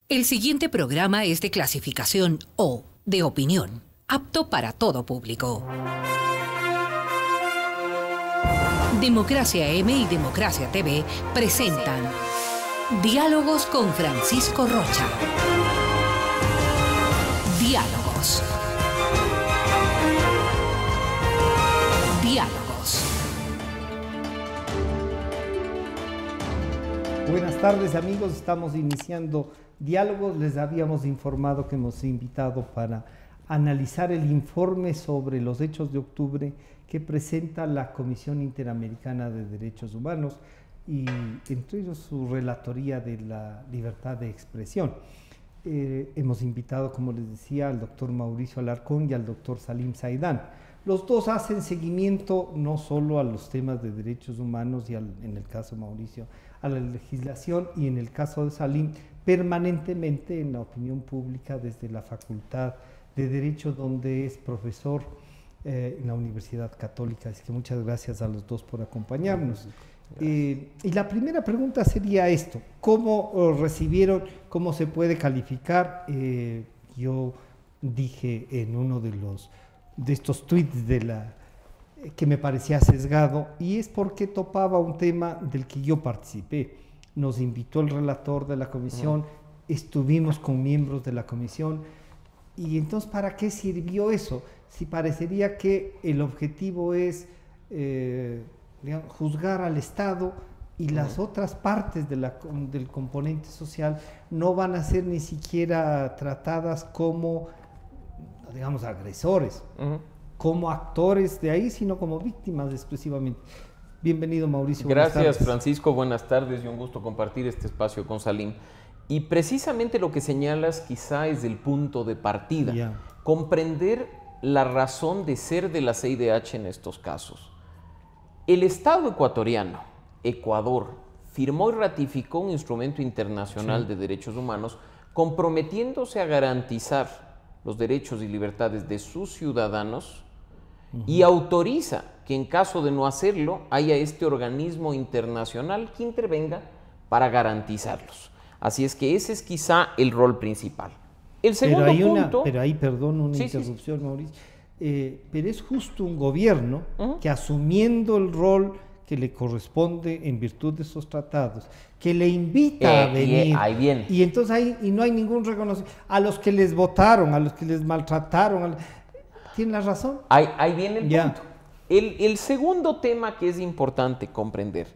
El siguiente programa es de clasificación O, de opinión, apto para todo público. Democracia M y Democracia TV presentan Diálogos con Francisco Rocha. Diálogos. Diálogos. Buenas tardes, amigos, estamos iniciando Diálogos. Les habíamos informado que hemos invitado para analizar el informe sobre los hechos de octubre que presenta la Comisión Interamericana de Derechos Humanos y entre ellos su relatoría de la libertad de expresión. Hemos invitado, como les decía, al doctor Mauricio Alarcón y al doctor Salim Saidán. Los dos hacen seguimiento no solo a los temas de derechos humanos y en el caso de Mauricio a la legislación, y en el caso de Salim permanentemente en la opinión pública desde la Facultad de Derecho, donde es profesor en la Universidad Católica. Así que muchas gracias a los dos por acompañarnos. Y la primera pregunta sería esto: ¿cómo recibieron, cómo se puede calificar? Yo dije en uno de estos tweets que me parecía sesgado, y es porque topaba un tema del que yo participé. Nos invitó el relator de la comisión, estuvimos con miembros de la comisión, y entonces ¿para qué sirvió eso? Si parecería que el objetivo es digamos, juzgar al Estado, y las otras partes del componente social no van a ser ni siquiera tratadas como, digamos, agresores, como actores de ahí, sino como víctimas exclusivamente. Bienvenido, Mauricio. Gracias, Francisco. Buenas tardes y un gusto compartir este espacio con Salim. Y precisamente lo que señalas quizá es el punto de partida. Comprender la razón de ser de la CIDH en estos casos. El Estado ecuatoriano, Ecuador, firmó y ratificó un instrumento internacional de derechos humanos comprometiéndose a garantizar los derechos y libertades de sus ciudadanos y autoriza que en caso de no hacerlo haya este organismo internacional que intervenga para garantizarlos. Así es que ese es quizá el rol principal. El segundo punto... Pero ahí, perdón, una interrupción, Mauricio. Pero es justo un gobierno que, asumiendo el rol que le corresponde en virtud de esos tratados, que le invita a venir, ahí viene. Y entonces no hay ningún reconocimiento a los que les votaron, a los que les maltrataron. ¿Tienen la razón? Ahí viene el punto. El segundo tema que es importante comprender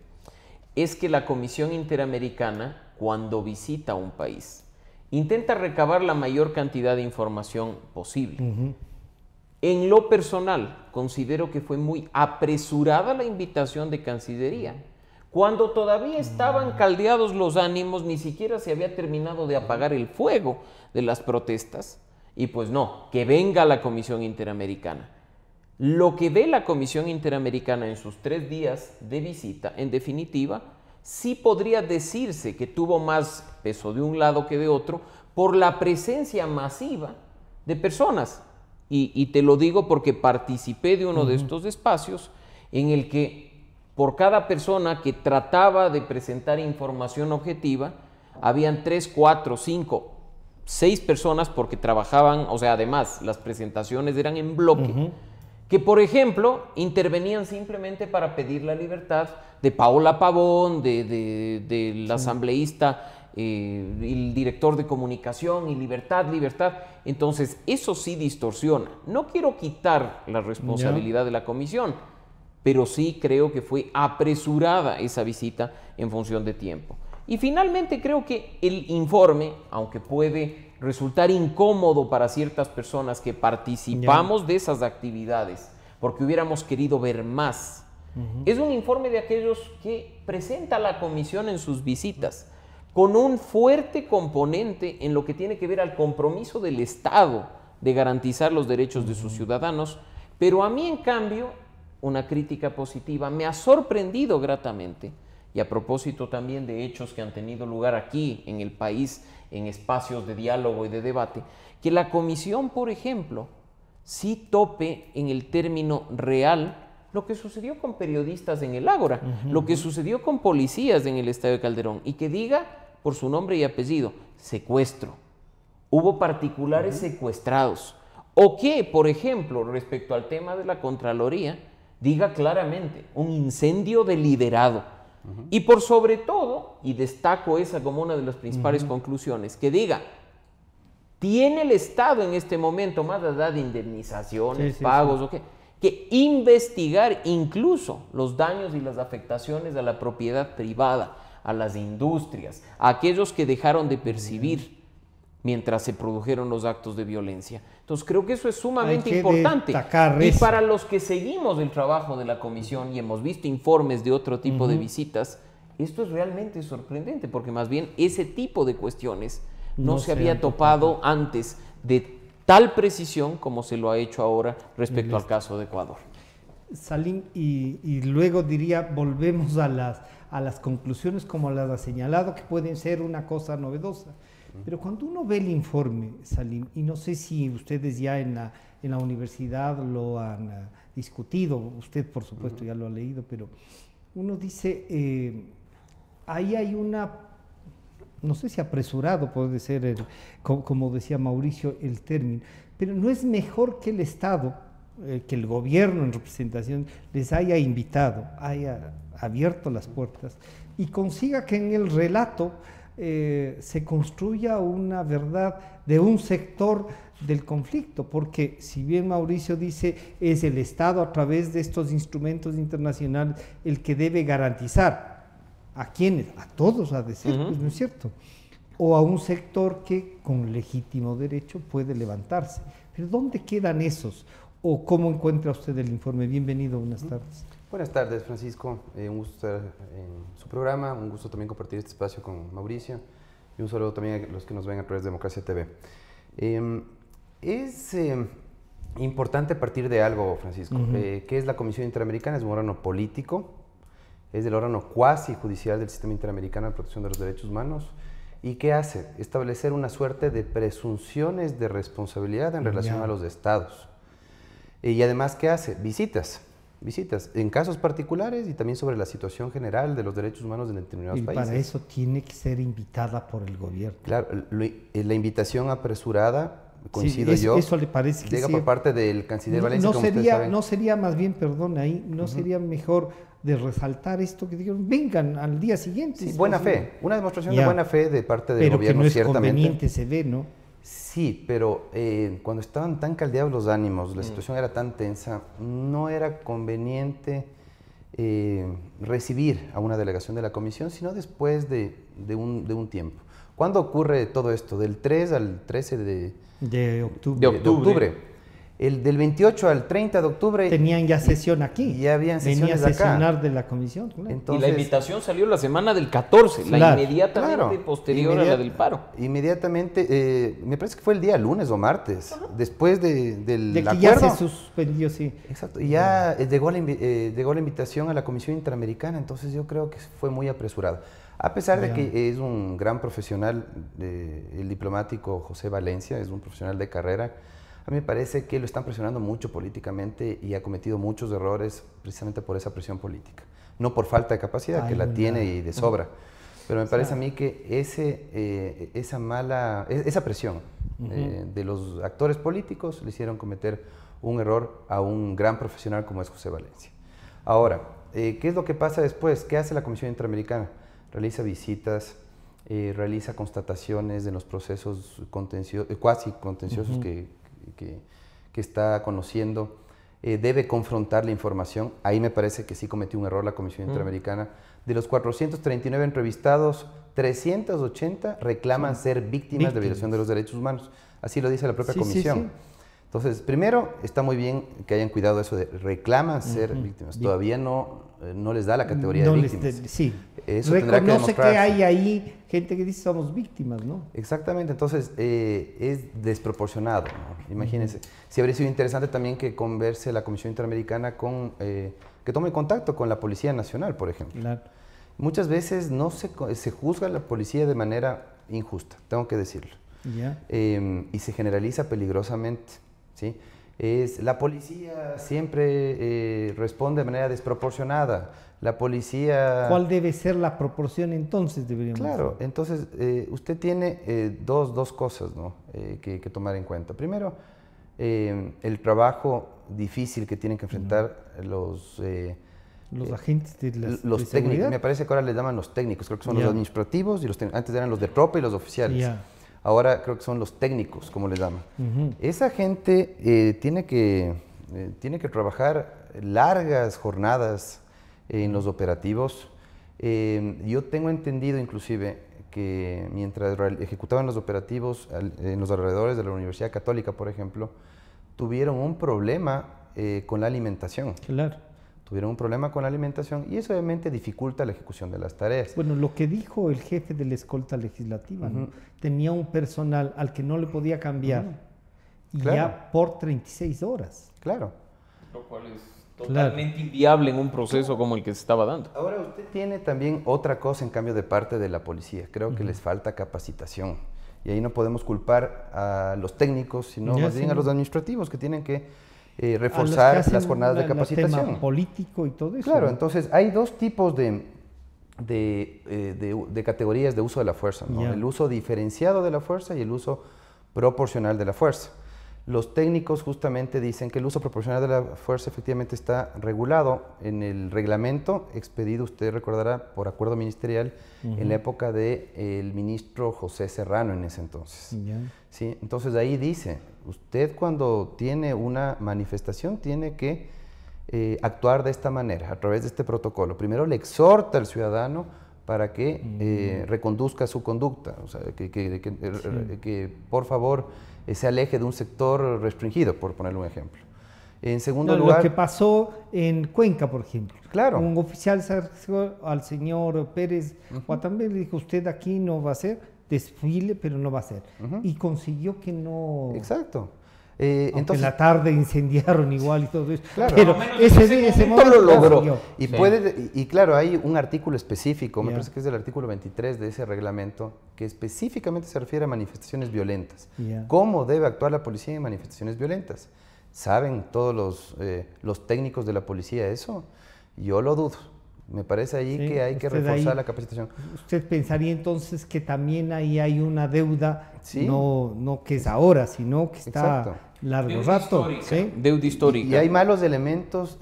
es que la Comisión Interamericana, cuando visita un país, intenta recabar la mayor cantidad de información posible. En lo personal, considero que fue muy apresurada la invitación de Cancillería. Cuando todavía estaban caldeados los ánimos, ni siquiera se había terminado de apagar el fuego de las protestas. Y pues no, que venga la Comisión Interamericana. Lo que ve la Comisión Interamericana en sus 3 días de visita, en definitiva, sí podría decirse que tuvo más peso de un lado que de otro por la presencia masiva de personas. Y te lo digo porque participé de uno de estos espacios en el que por cada persona que trataba de presentar información objetiva, habían 3, 4, 5, 6 personas porque trabajaban, o sea, además las presentaciones eran en bloque, que por ejemplo intervenían simplemente para pedir la libertad de Paola Pavón, del asambleísta, el director de comunicación, y libertad. Entonces eso sí distorsiona. No quiero quitar la responsabilidad de la comisión, pero sí creo que fue apresurada esa visita en función de tiempo. Y finalmente creo que el informe, aunque puede resultar incómodo para ciertas personas que participamos de esas actividades, porque hubiéramos querido ver más, es un informe de aquellos que presenta la comisión en sus visitas, con un fuerte componente en lo que tiene que ver al compromiso del Estado de garantizar los derechos de sus ciudadanos. Pero a mí, en cambio, una crítica positiva me ha sorprendido gratamente, y a propósito también de hechos que han tenido lugar aquí en el país, en espacios de diálogo y de debate, que la comisión, por ejemplo, sí tope en el término real lo que sucedió con periodistas en el Ágora, lo que sucedió con policías en el Estadio Calderón, y que diga por su nombre y apellido: secuestro, hubo particulares secuestrados, o que, por ejemplo, respecto al tema de la Contraloría, diga claramente un incendio deliberado. Y por sobre todo, y destaco esa como una de las principales conclusiones, que diga, ¿tiene el Estado en este momento, más allá de indemnizaciones, pagos, o qué, que investigar incluso los daños y las afectaciones a la propiedad privada, a las industrias, a aquellos que dejaron de percibir mientras se produjeron los actos de violencia? Entonces creo que eso es sumamente importante. Y para los que seguimos el trabajo de la comisión y hemos visto informes de otro tipo de visitas, esto es realmente sorprendente, porque más bien ese tipo de cuestiones no se había topado antes de tal precisión como se lo ha hecho ahora respecto al caso de Ecuador. Salim, y luego diría, volvemos a las conclusiones como las ha señalado, que pueden ser una cosa novedosa. Pero cuando uno ve el informe, Salim, y no sé si ustedes ya en la universidad lo han discutido, usted por supuesto ya lo ha leído, pero uno dice, ahí hay una, no sé si apresurado puede ser, como decía Mauricio, el término, pero no es mejor que el Estado, que el gobierno en representación les haya invitado, haya abierto las puertas y consiga que en el relato se construya una verdad de un sector del conflicto, porque si bien Mauricio dice es el Estado a través de estos instrumentos internacionales el que debe garantizar, ¿a quiénes? A todos ha de ser, pues, ¿no es cierto? O a un sector que con legítimo derecho puede levantarse. Pero ¿dónde quedan esos? ¿O cómo encuentra usted el informe? Bienvenido, buenas tardes. Buenas tardes, Francisco. Un gusto estar en su programa, un gusto también compartir este espacio con Mauricio y un saludo también a los que nos ven a través de Democracia TV. Es importante partir de algo, Francisco, que es la Comisión Interamericana, es un órgano político, es el órgano cuasi judicial del Sistema Interamericano de Protección de los Derechos Humanos. ¿Y qué hace? Establecer una suerte de presunciones de responsabilidad en relación a los estados. Y además, ¿qué hace? Visitas en casos particulares y también sobre la situación general de los derechos humanos en determinados países. Y para eso tiene que ser invitada por el gobierno. Claro, la invitación apresurada, coincido yo, eso le parece que llega por parte del canciller Valencia. No sería más bien, perdón, ahí, no sería mejor de resaltar esto que dijeron, vengan al día siguiente. Sí, buena fe, una demostración de buena fe de parte del gobierno, pero que no es ciertamente. Conveniente, se ve, ¿no? Sí, pero cuando estaban tan caldeados los ánimos, la situación era tan tensa, no era conveniente recibir a una delegación de la comisión, sino después de un tiempo. ¿Cuándo ocurre todo esto? Del 3 al 13 de octubre. Del 28 al 30 de octubre... Tenían ya sesión aquí. Ya habían sesiones acá. Venía a sesionar de la comisión. Claro. Entonces, y la invitación salió la semana del 14, la inmediatamente posterior a la del paro. Inmediatamente, me parece que fue el día lunes o martes, después del que acuerdo. Ya se suspendió, sí. Exacto, y ya llegó la invitación a la Comisión Interamericana, entonces yo creo que fue muy apresurado. A pesar de que es un gran profesional, el diplomático José Valencia, es un profesional de carrera, a mí me parece que lo están presionando mucho políticamente y ha cometido muchos errores precisamente por esa presión política. No por falta de capacidad, que la tiene y de sobra, pero me parece a mí que esa presión de los actores políticos le hicieron cometer un error a un gran profesional como es José Valencia. Ahora, ¿qué es lo que pasa después? ¿Qué hace la Comisión Interamericana? Realiza visitas, realiza constataciones en los procesos cuasi contenciosos que está conociendo, debe confrontar la información. Ahí me parece que sí cometió un error la Comisión Interamericana. De los 439 entrevistados, 380 reclaman ser víctimas de violación de los derechos humanos. Así lo dice la propia comisión. Sí. Entonces, primero, está muy bien que hayan cuidado eso de reclaman ser víctimas. Todavía no les da la categoría de víctimas. Sí. Eso reconoce que hay ahí gente que dice somos víctimas, ¿no? Exactamente, entonces es desproporcionado, ¿no? Imagínense. Sí habría sido interesante también que converse la Comisión Interamericana que tome contacto con la Policía Nacional, por ejemplo. Claro. Muchas veces no se juzga a la policía de manera injusta, tengo que decirlo. Y se generaliza peligrosamente, ¿sí? es la policía siempre responde de manera desproporcionada. La policía... ¿Cuál debe ser la proporción entonces? Claro, entonces usted tiene dos cosas, ¿no? que tomar en cuenta. Primero, el trabajo difícil que tienen que enfrentar los agentes de los técnicos. Me parece que ahora les llaman los técnicos, creo que son los administrativos, y antes eran los de tropa y los oficiales. Ahora creo que son los técnicos, como les llaman. Esa gente tiene que trabajar largas jornadas en los operativos. Yo tengo entendido inclusive que mientras ejecutaban los operativos en los alrededores de la Universidad Católica, por ejemplo, tuvieron un problema con la alimentación. Claro. Tuvieron un problema con la alimentación y eso obviamente dificulta la ejecución de las tareas. Bueno, lo que dijo el jefe de la escolta legislativa, ¿no? Tenía un personal al que no le podía cambiar y ya por 36 horas. Claro. Lo cual es totalmente inviable en un proceso como el que se estaba dando. Ahora usted tiene también otra cosa en cambio de parte de la policía. Creo que les falta capacitación y ahí no podemos culpar a los técnicos, sino más bien a los administrativos que tienen que reforzar las jornadas de capacitación. Tema político y todo eso. Claro, entonces hay dos tipos de categorías de uso de la fuerza, ¿no? El uso diferenciado de la fuerza y el uso proporcional de la fuerza. Los técnicos justamente dicen que el uso proporcional de la fuerza efectivamente está regulado en el reglamento expedido, usted recordará, por acuerdo ministerial en la época del ministro José Serrano en ese entonces. ¿Sí? Entonces ahí dice, usted cuando tiene una manifestación tiene que actuar de esta manera, a través de este protocolo. Primero le exhorta al ciudadano para que reconduzca su conducta, o sea, que por favor se aleje de un sector restringido, por ponerle un ejemplo. En segundo lugar... Lo que pasó en Cuenca, por ejemplo. Claro. Un oficial se acercó al señor Pérez Guatambé y le dijo, usted aquí no va a hacer desfile, pero no va a hacer. Y consiguió que no... Exacto. Entonces, en la tarde incendiaron igual y todo eso. Claro, pero ese momento lo logró. Y, y claro, hay un artículo específico, me parece que es del artículo 23 de ese reglamento, que específicamente se refiere a manifestaciones violentas. ¿Cómo debe actuar la policía en manifestaciones violentas? ¿Saben todos los técnicos de la policía eso? Yo lo dudo. Me parece ahí que hay que reforzar la capacitación. ¿Usted pensaría entonces que también ahí hay una deuda, no que es ahora, sino que está largo rato? Deuda histórica. Y hay malos elementos,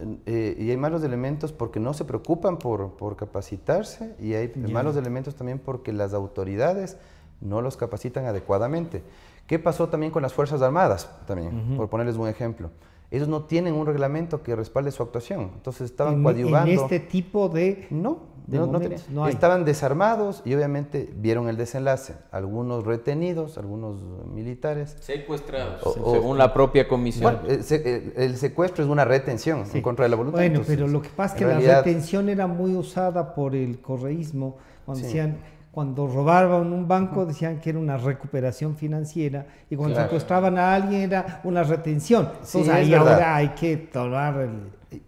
porque no se preocupan por capacitarse, y hay malos elementos también porque las autoridades no los capacitan adecuadamente. ¿Qué pasó también con las Fuerzas Armadas? También, por ponerles un ejemplo. Ellos no tienen un reglamento que respalde su actuación, entonces estaban coadyuvando. En este tipo de... No estaban desarmados y obviamente vieron el desenlace. Algunos retenidos, algunos militares. Secuestrados, según la propia comisión. Bueno, el secuestro es una retención en contra de la voluntad. Bueno, entonces, pero lo que pasa es que la retención era muy usada por el correísmo, cuando decían... Cuando robaban un banco decían que era una recuperación financiera y cuando secuestraban a alguien era una retención. Entonces ahí ahora hay que tomar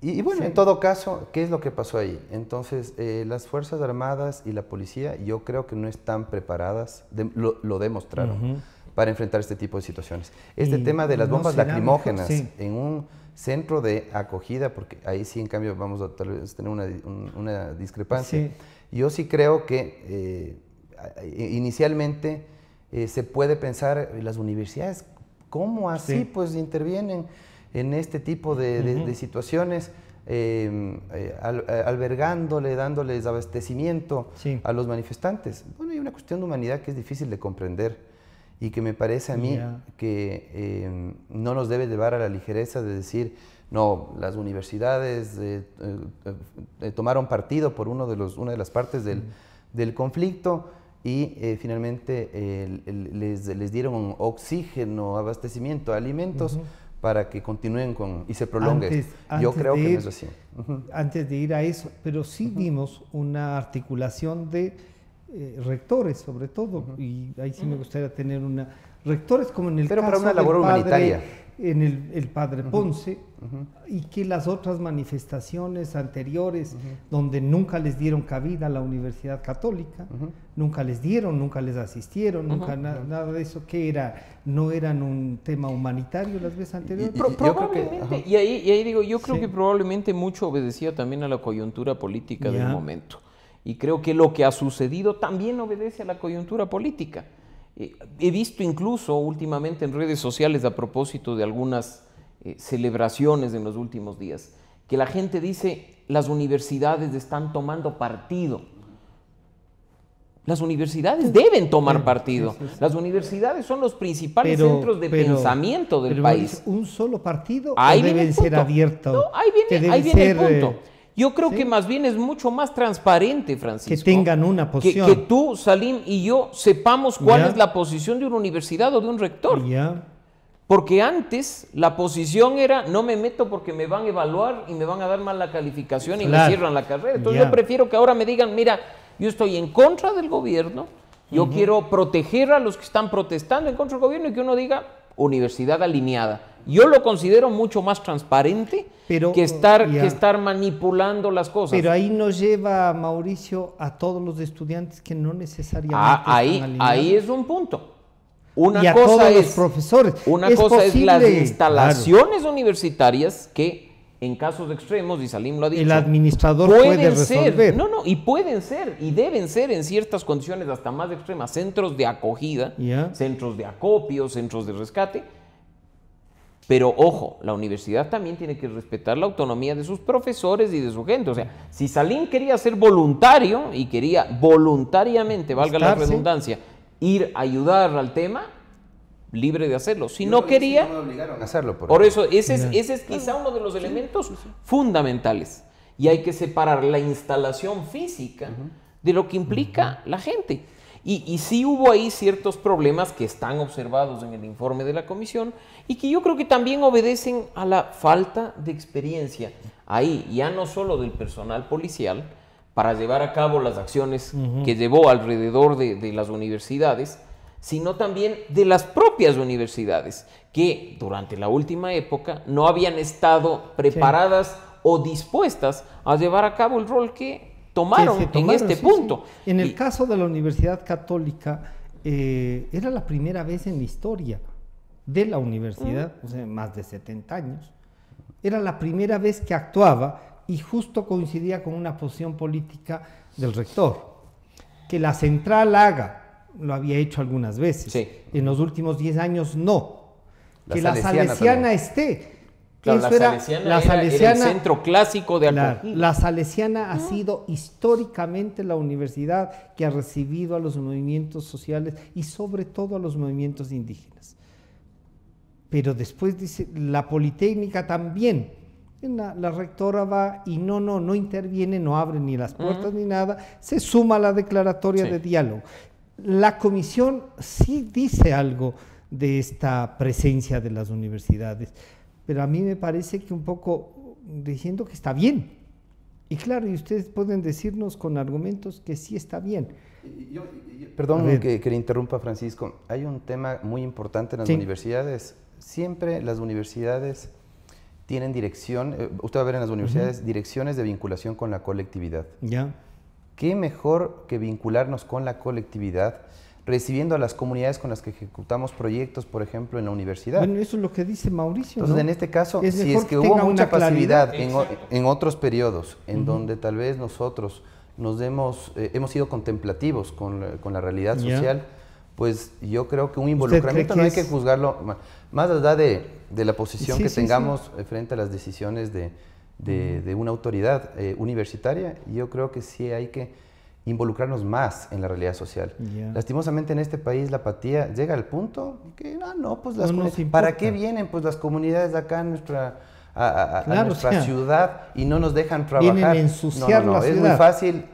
Y bueno, en todo caso, ¿qué es lo que pasó ahí? Entonces, las Fuerzas Armadas y la policía yo creo que no están preparadas, lo demostraron, para enfrentar este tipo de situaciones. Este tema de las bombas lacrimógenas en un centro de acogida, porque ahí sí en cambio vamos a tal vez tener una discrepancia. Yo sí creo que inicialmente se puede pensar en las universidades, ¿cómo así pues intervienen en este tipo de situaciones, albergándole, dándoles abastecimiento a los manifestantes? Bueno, hay una cuestión de humanidad que es difícil de comprender y que me parece a mí que no nos debe llevar a la ligereza de decir, no, las universidades tomaron partido por una de las partes del conflicto y finalmente les dieron oxígeno, abastecimiento, alimentos para que continúen y se prolongue. Yo creo que no es así. Antes de ir a eso, pero sí vimos una articulación de rectores sobre todo, y ahí sí me gustaría tener rectores como en el caso para una labor humanitaria. en el Padre Ponce, y que las otras manifestaciones anteriores, donde nunca les dieron cabida a la Universidad Católica, nunca les asistieron, nunca nada de eso, que no eran un tema humanitario las veces anteriores. Probablemente, y ahí digo, yo creo que probablemente mucho obedecía también a la coyuntura política del momento. Y creo que lo que ha sucedido también obedece a la coyuntura política. He visto incluso últimamente en redes sociales, a propósito de algunas celebraciones en los últimos días, que la gente dice, las universidades están tomando partido. Las universidades deben tomar partido. Las universidades son los principales centros de pensamiento del país. ¿Un solo partido ahí o deben ser abiertos? No, ahí viene el punto. Yo creo que más bien es mucho más transparente, Francisco. Que tengan una posición. Que tú, Salim, y yo sepamos cuál es la posición de una universidad o de un rector. Porque antes la posición era, no me meto porque me van a evaluar y me van a dar mal la calificación y me cierran la carrera. Entonces yo prefiero que ahora me digan, mira, yo estoy en contra del gobierno, yo quiero proteger a los que están protestando en contra del gobierno, y que uno diga, universidad alineada. Yo lo considero mucho más transparente que estar manipulando las cosas. Pero ahí nos lleva, Mauricio, a todos los estudiantes que no necesariamente ahí es un punto. Una y a cosa todos es, los profesores. Una cosa es las instalaciones universitarias que, en casos extremos, y Salim lo ha dicho, el administrador puede resolver. Y pueden ser, y deben ser en ciertas condiciones hasta más extremas, centros de acogida, centros de acopio, centros de rescate. Pero ojo, la universidad también tiene que respetar la autonomía de sus profesores y de su gente. O sea, si Salim quería ser voluntario y quería voluntariamente, valga la redundancia, ir a ayudar al tema, libre de hacerlo. Si no quería, no me obligaron a hacerlo. Por eso, ese es quizá uno de los elementos fundamentales. Y hay que separar la instalación física de lo que implica la gente. Y sí hubo ahí ciertos problemas que están observados en el informe de la comisión y que yo creo que también obedecen a la falta de experiencia ahí, ya no solo del personal policial, para llevar a cabo las acciones que llevó alrededor de las universidades, sino también de las propias universidades, que durante la última época no habían estado preparadas o dispuestas a llevar a cabo el rol que tomaron en este punto. En el caso de la Universidad Católica, era la primera vez en la historia de la universidad, o sea, más de 70 años, era la primera vez que actuaba y justo coincidía con una posición política del rector. Que la central haga, lo había hecho algunas veces, en los últimos 10 años no. Que la Salesiana esté. Claro, la Salesiana era el centro clásico de acogida. La Salesiana ha sido históricamente la universidad que ha recibido a los movimientos sociales y sobre todo a los movimientos indígenas. Pero después dice, la Politécnica también. La rectora va y no interviene, no abre ni las puertas ni nada, se suma a la declaratoria de diálogo. La comisión sí dice algo de esta presencia de las universidades, pero a mí me parece que un poco diciendo que está bien. Y claro, y ustedes pueden decirnos con argumentos que sí está bien. Perdón que le interrumpa, Francisco. Hay un tema muy importante en las universidades. Siempre las universidades tienen dirección, usted va a ver en las universidades, direcciones de vinculación con la colectividad. ¿Qué mejor que vincularnos con la colectividad recibiendo a las comunidades con las que ejecutamos proyectos, por ejemplo, en la universidad? Bueno, eso es lo que dice Mauricio. Entonces, en este caso, si es que hubo mucha pasividad en otros periodos, en donde tal vez nosotros hemos sido contemplativos con la realidad social, pues yo creo que un involucramiento no hay que juzgarlo, más allá de la posición que tengamos frente a las decisiones de una autoridad universitaria, yo creo que sí hay que involucrarnos más en la realidad social. Lastimosamente en este país la apatía llega al punto que, pues ¿para qué vienen pues las comunidades de acá a nuestra ciudad y no nos dejan trabajar? Vienen a ensuciar la ciudad. Es muy fácil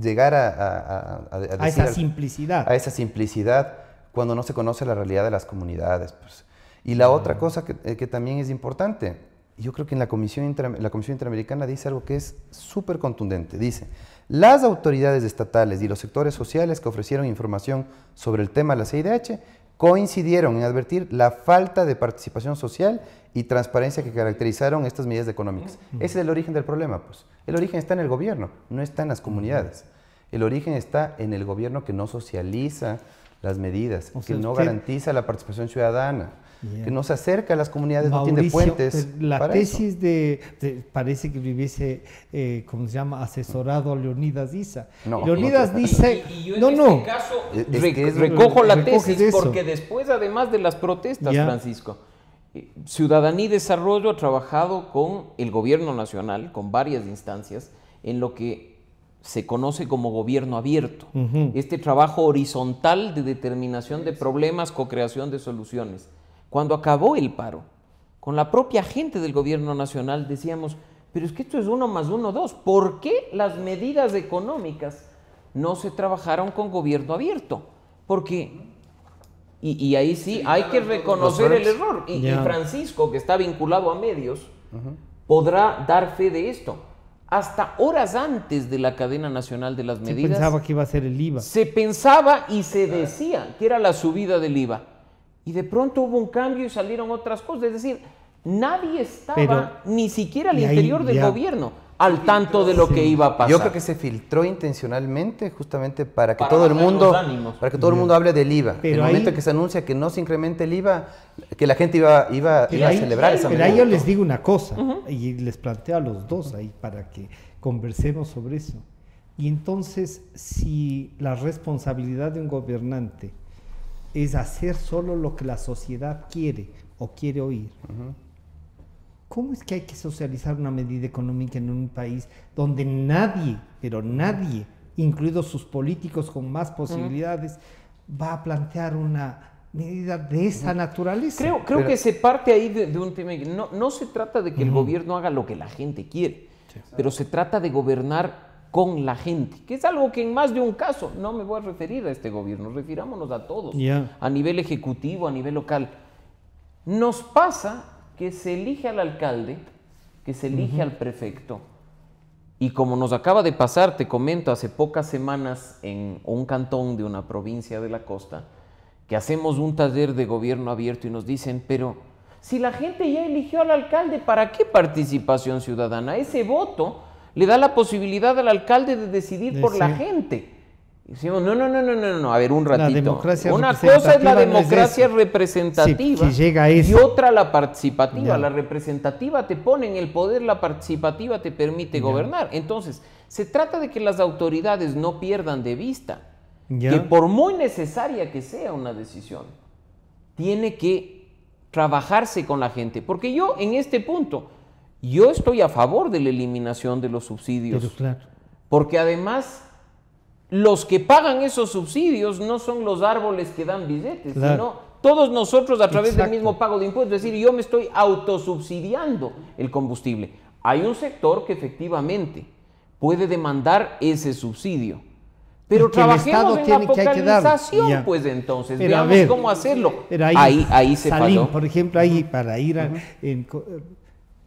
llegar a esa simplicidad. A esa simplicidad cuando no se conoce la realidad de las comunidades. Pues. Y la otra cosa que también es importante, yo creo que en la Comisión Interamericana dice algo que es súper contundente. Dice, las autoridades estatales y los sectores sociales que ofrecieron información sobre el tema de la CIDH coincidieron en advertir la falta de participación social y transparencia que caracterizaron estas medidas económicas. Ese es el origen del problema, pues. El origen está en el gobierno, no está en las comunidades. El origen está en el gobierno que no socializa las medidas, que no garantiza la participación ciudadana, que no se acerca a las comunidades, Mauricio, no tiene puentes. La tesis parece que hubiese, ¿cómo se llama?, asesorado a Leonidas Issa. No, Leonidas dice... Y yo en este caso recojo la tesis porque después, además de las protestas, Francisco, Ciudadanía y Desarrollo ha trabajado con el gobierno nacional, con varias instancias, en lo que se conoce como gobierno abierto. Este trabajo horizontal de determinación de problemas, co-creación de soluciones. Cuando acabó el paro, con la propia gente del gobierno nacional decíamos, pero es que esto es 1 más 1, 2. ¿Por qué las medidas económicas no se trabajaron con gobierno abierto? Porque, y ahí sí hay que reconocer el error. Y Francisco, que está vinculado a medios, podrá dar fe de esto. Hasta horas antes de la cadena nacional de las medidas, se pensaba que iba a ser el IVA. Se pensaba y se decía que era la subida del IVA. Y de pronto hubo un cambio y salieron otras cosas. Es decir, nadie estaba, ni siquiera al interior del gobierno, al tanto de lo que iba a pasar. Yo creo que se filtró intencionalmente justamente para que todo el mundo hable del IVA. Pero el momento en que se anuncia que no se incremente el IVA, que la gente iba a celebrar esa medida. Pero ahí yo les digo una cosa, y les planteo a los dos ahí para que conversemos sobre eso. Y entonces, si la responsabilidad de un gobernante es hacer solo lo que la sociedad quiere o quiere oír, ¿cómo es que hay que socializar una medida económica en un país donde nadie, pero nadie, incluidos sus políticos con más posibilidades, va a plantear una medida de esa naturaleza? Creo que se parte ahí de un tema. No se trata de que el gobierno haga lo que la gente quiere, pero se trata de gobernar con la gente, que es algo que en más de un caso, no me voy a referir a este gobierno, refirámonos a todos, a nivel ejecutivo, a nivel local. Nos pasa que se elige al alcalde, que se elige al prefecto, y como nos acaba de pasar, te comento, hace pocas semanas en un cantón de una provincia de la costa, que hacemos un taller de gobierno abierto y nos dicen, pero si la gente ya eligió al alcalde, ¿para qué participación ciudadana? Ese voto le da la posibilidad al alcalde de decidir por la gente. Y decimos, no, a ver, un ratito. Una cosa es la democracia representativa y otra la participativa. La representativa te pone en el poder, la participativa te permite gobernar. Entonces, se trata de que las autoridades no pierdan de vista que por muy necesaria que sea una decisión, tiene que trabajarse con la gente. Porque yo, en este punto, yo estoy a favor de la eliminación de los subsidios. Porque además, los que pagan esos subsidios no son los árboles que dan billetes, sino todos nosotros a través del mismo pago de impuestos. Es decir, yo me estoy autosubsidiando el combustible. Hay un sector que efectivamente puede demandar ese subsidio. Pero trabajemos en la focalización, pues entonces, veamos cómo hacerlo. Ahí se falló. Por ejemplo, ahí para ir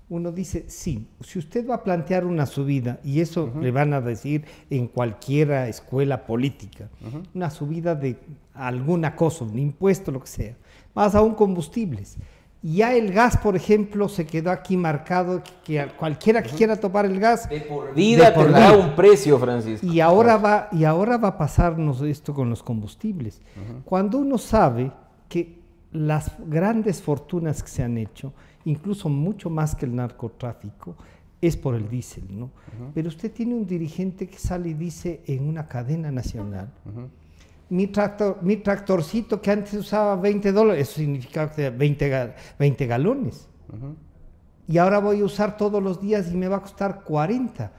uno dice, sí, si usted va a plantear una subida, y eso le van a decir en cualquier escuela política, una subida de alguna cosa, un impuesto, lo que sea, más aún combustibles. Ya el gas, por ejemplo, se quedó aquí marcado, que cualquiera que quiera tomar el gas, de por vida tendrá un precio, Francisco. Y ahora va a pasarnos esto con los combustibles. Cuando uno sabe que las grandes fortunas que se han hecho, incluso mucho más que el narcotráfico, es por el diésel, ¿no? Pero usted tiene un dirigente que sale y dice en una cadena nacional, mi tractorcito que antes usaba $20, eso significaba que 20 galones. Y ahora voy a usar todos los días y me va a costar 40.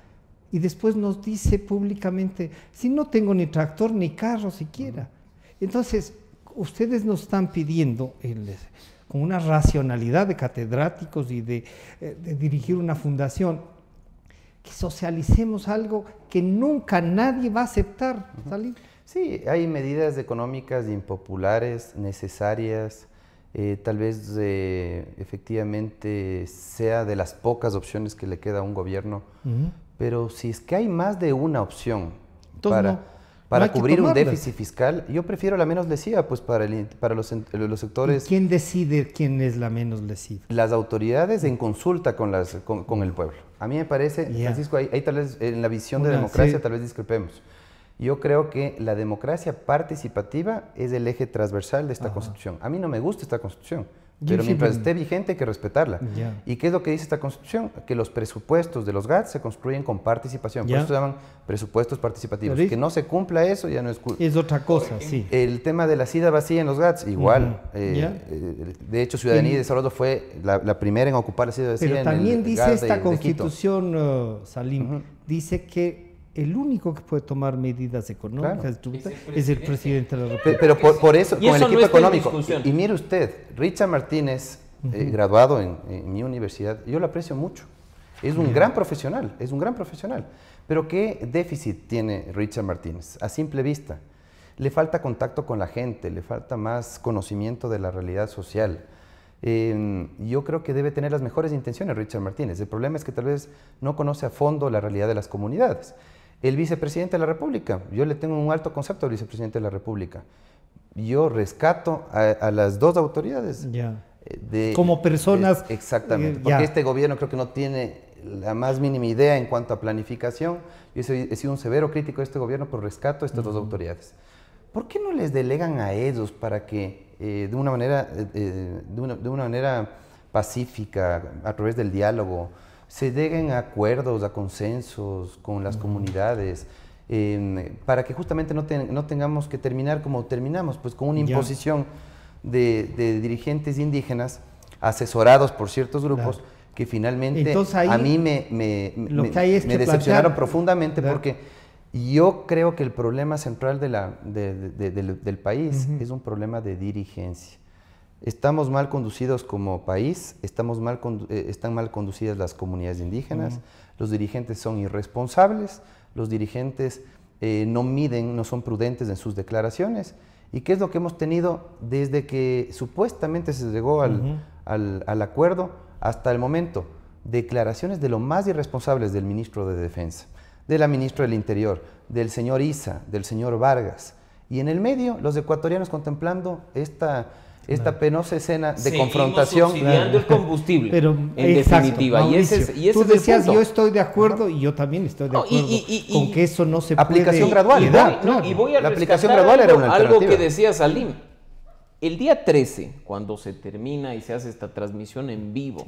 Y después nos dice públicamente, si no tengo ni tractor ni carro siquiera. Entonces, ustedes nos están pidiendo con una racionalidad de catedráticos y de dirigir una fundación, que socialicemos algo que nunca nadie va a aceptar. Sí, hay medidas económicas impopulares, necesarias, tal vez efectivamente sea de las pocas opciones que le queda a un gobierno, pero si es que hay más de una opción para cubrir un déficit fiscal, yo prefiero la menos lesiva, pues para los sectores... ¿Y quién decide quién es la menos lesiva? Las autoridades en consulta con el pueblo. A mí me parece, Francisco, ahí tal vez en la visión de democracia tal vez discrepemos. Yo creo que la democracia participativa es el eje transversal de esta Constitución. A mí no me gusta esta Constitución, pero mientras esté vigente hay que respetarla. ¿Y qué es lo que dice esta Constitución? Que los presupuestos de los GATS se construyen con participación. Por eso se llaman presupuestos participativos. Que no se cumpla eso ya no es culpa. Es otra cosa, sí. El tema de la silla vacía en los GATS, igual. De hecho, Ciudadanía y Desarrollo fue la primera en ocupar la silla vacía. Pero también dice esta Constitución, Salim, dice que el único que puede tomar medidas económicas es el presidente de la República. Pero por eso, con el equipo económico. Y mire usted, Richard Martínez, graduado en mi universidad, yo lo aprecio mucho. Es un gran profesional, es un gran profesional. Pero ¿qué déficit tiene Richard Martínez? A simple vista, le falta contacto con la gente, le falta más conocimiento de la realidad social. Yo creo que debe tener las mejores intenciones Richard Martínez. El problema es que tal vez no conoce a fondo la realidad de las comunidades. El vicepresidente de la República, yo le tengo un alto concepto al vicepresidente de la República. Yo rescato a las dos autoridades. Como personas. Exactamente, porque este gobierno creo que no tiene la más mínima idea en cuanto a planificación. Yo he sido un severo crítico de este gobierno, pero rescato a estas dos autoridades. ¿Por qué no les delegan a ellos para que de una manera pacífica, a través del diálogo, se lleguen a acuerdos, a consensos con las comunidades, para que justamente no tengamos que terminar como terminamos, pues con una imposición de dirigentes indígenas asesorados por ciertos grupos que finalmente a mí me decepcionaron profundamente, porque yo creo que el problema central del país es un problema de dirigencia. Estamos mal conducidos como país, están mal conducidas las comunidades indígenas, los dirigentes son irresponsables, los dirigentes no son prudentes en sus declaraciones. ¿Y qué es lo que hemos tenido desde que supuestamente se llegó al acuerdo hasta el momento? Declaraciones de lo más irresponsables del ministro de Defensa, de la ministra del Interior, del señor Issa, del señor Vargas. Y en el medio, los ecuatorianos contemplando esta penosa escena de confrontación. Subsidiando el combustible, pero, en definitiva. Mauricio, y ese tú es decías, el punto. yo estoy de acuerdo y yo también estoy de acuerdo con que eso no se aplicación puede... gradual. Y voy a la aplicación gradual era una algo alternativa. que decía Salim. El día 13, cuando se termina y se hace esta transmisión en vivo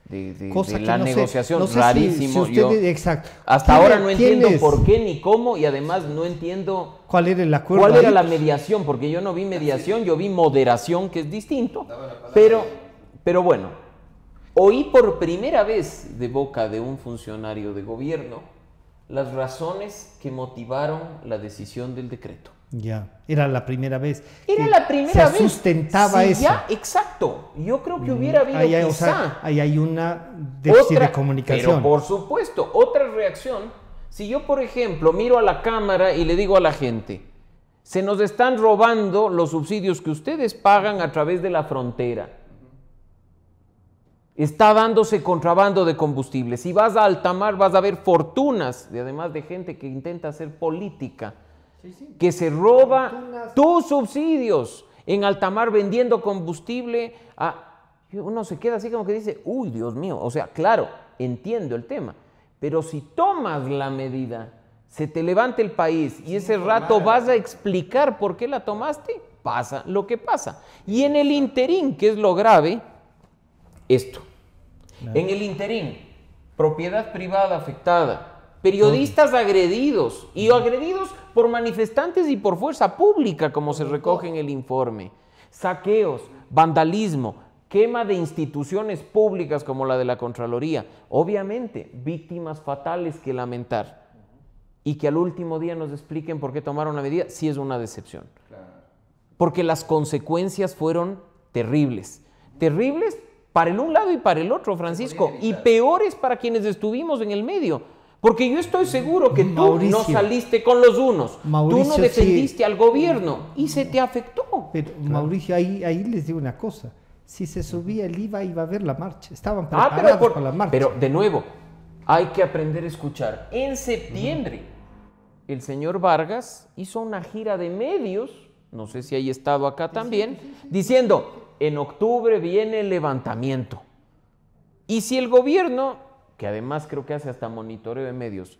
de la negociación, no sé rarísimo. si usted, exacto. Hasta ahora no entiendo por qué ni cómo, y además no entiendo cuál era el acuerdo. ¿Cuál era la mediación? Porque yo no vi mediación, yo vi moderación, que es distinto. Pero bueno, oí por primera vez de boca de un funcionario de gobierno las razones que motivaron la decisión del decreto. Era la primera vez. Era la primera vez. Se sustentaba eso. Exacto. Yo creo que hubiera habido ahí hay una déficit de comunicación. Pero por supuesto, otra reacción. Si yo, por ejemplo, miro a la cámara y le digo a la gente, se nos están robando los subsidios que ustedes pagan a través de la frontera. Está dándose contrabando de combustible. Si vas a alta mar vas a ver fortunas, además de gente que intenta hacer política, que se roba tus subsidios en alta mar vendiendo combustible. Uno se queda así como que dice, uy, Dios mío. O sea, claro, entiendo el tema. Pero si tomas la medida, se te levanta el país y ese rato vas a explicar por qué la tomaste, pasa lo que pasa. Y en el interín, que es lo grave, esto. En el interín, propiedad privada afectada, periodistas agredidos, y agredidos por manifestantes y por fuerza pública, como se recoge en el informe, saqueos, vandalismo, quema de instituciones públicas como la de la Contraloría, obviamente víctimas fatales que lamentar, y que al último día nos expliquen por qué tomaron la medida, sí es una decepción. Porque las consecuencias fueron terribles, terribles para el un lado y para el otro, Francisco, y peores para quienes estuvimos en el medio. Porque yo estoy seguro que tú no saliste con los unos, tú no defendiste al gobierno y se te afectó. Pero Mauricio, ahí les digo una cosa, si se subía el IVA iba a haber la marcha, estaban preparados para la marcha. Pero de nuevo, hay que aprender a escuchar. En septiembre, el señor Vargas hizo una gira de medios, no sé si hay estado acá también, diciendo, en octubre viene el levantamiento. Y si el gobierno, que además creo que hace hasta monitoreo de medios,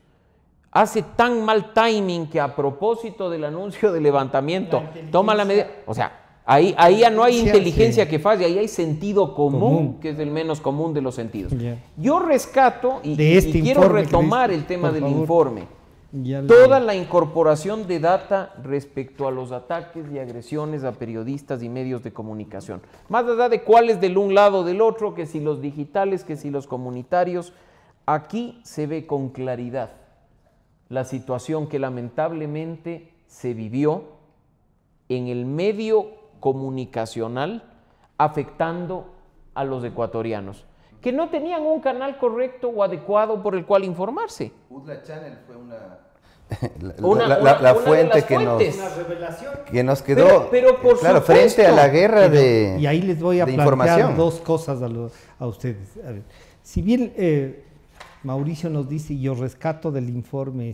hace tan mal timing que a propósito del anuncio del levantamiento toma la medida, o sea, ahí ya no hay inteligencia que falle, ahí hay sentido común, que es el menos común de los sentidos. Yo rescato y quiero retomar el tema del informe. Toda la incorporación de data respecto a los ataques y agresiones a periodistas y medios de comunicación. Más allá de cuáles del un lado o del otro, que si los digitales, que si los comunitarios, aquí se ve con claridad la situación que lamentablemente se vivió en el medio comunicacional afectando a los ecuatorianos, que no tenían un canal correcto o adecuado por el cual informarse. UDLA Channel fue una fuente que nos quedó pero por claro, supuesto, frente a la guerra de y ahí les voy a plantear información. Dos cosas a ustedes. A ver, si bien Mauricio nos dice, y yo rescato del informe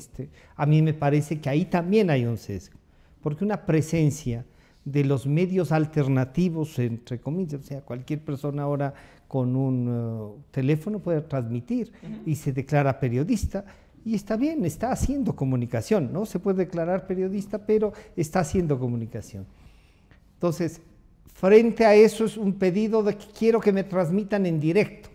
a mí me parece que ahí también hay un sesgo, porque una presencia de los medios alternativos, entre comillas, o sea, cualquier persona ahora con un teléfono puede transmitir y se declara periodista, y está bien, está haciendo comunicación, ¿no? Se puede declarar periodista, pero está haciendo comunicación. Entonces, frente a eso es un pedido de que quiero que me transmitan en directo.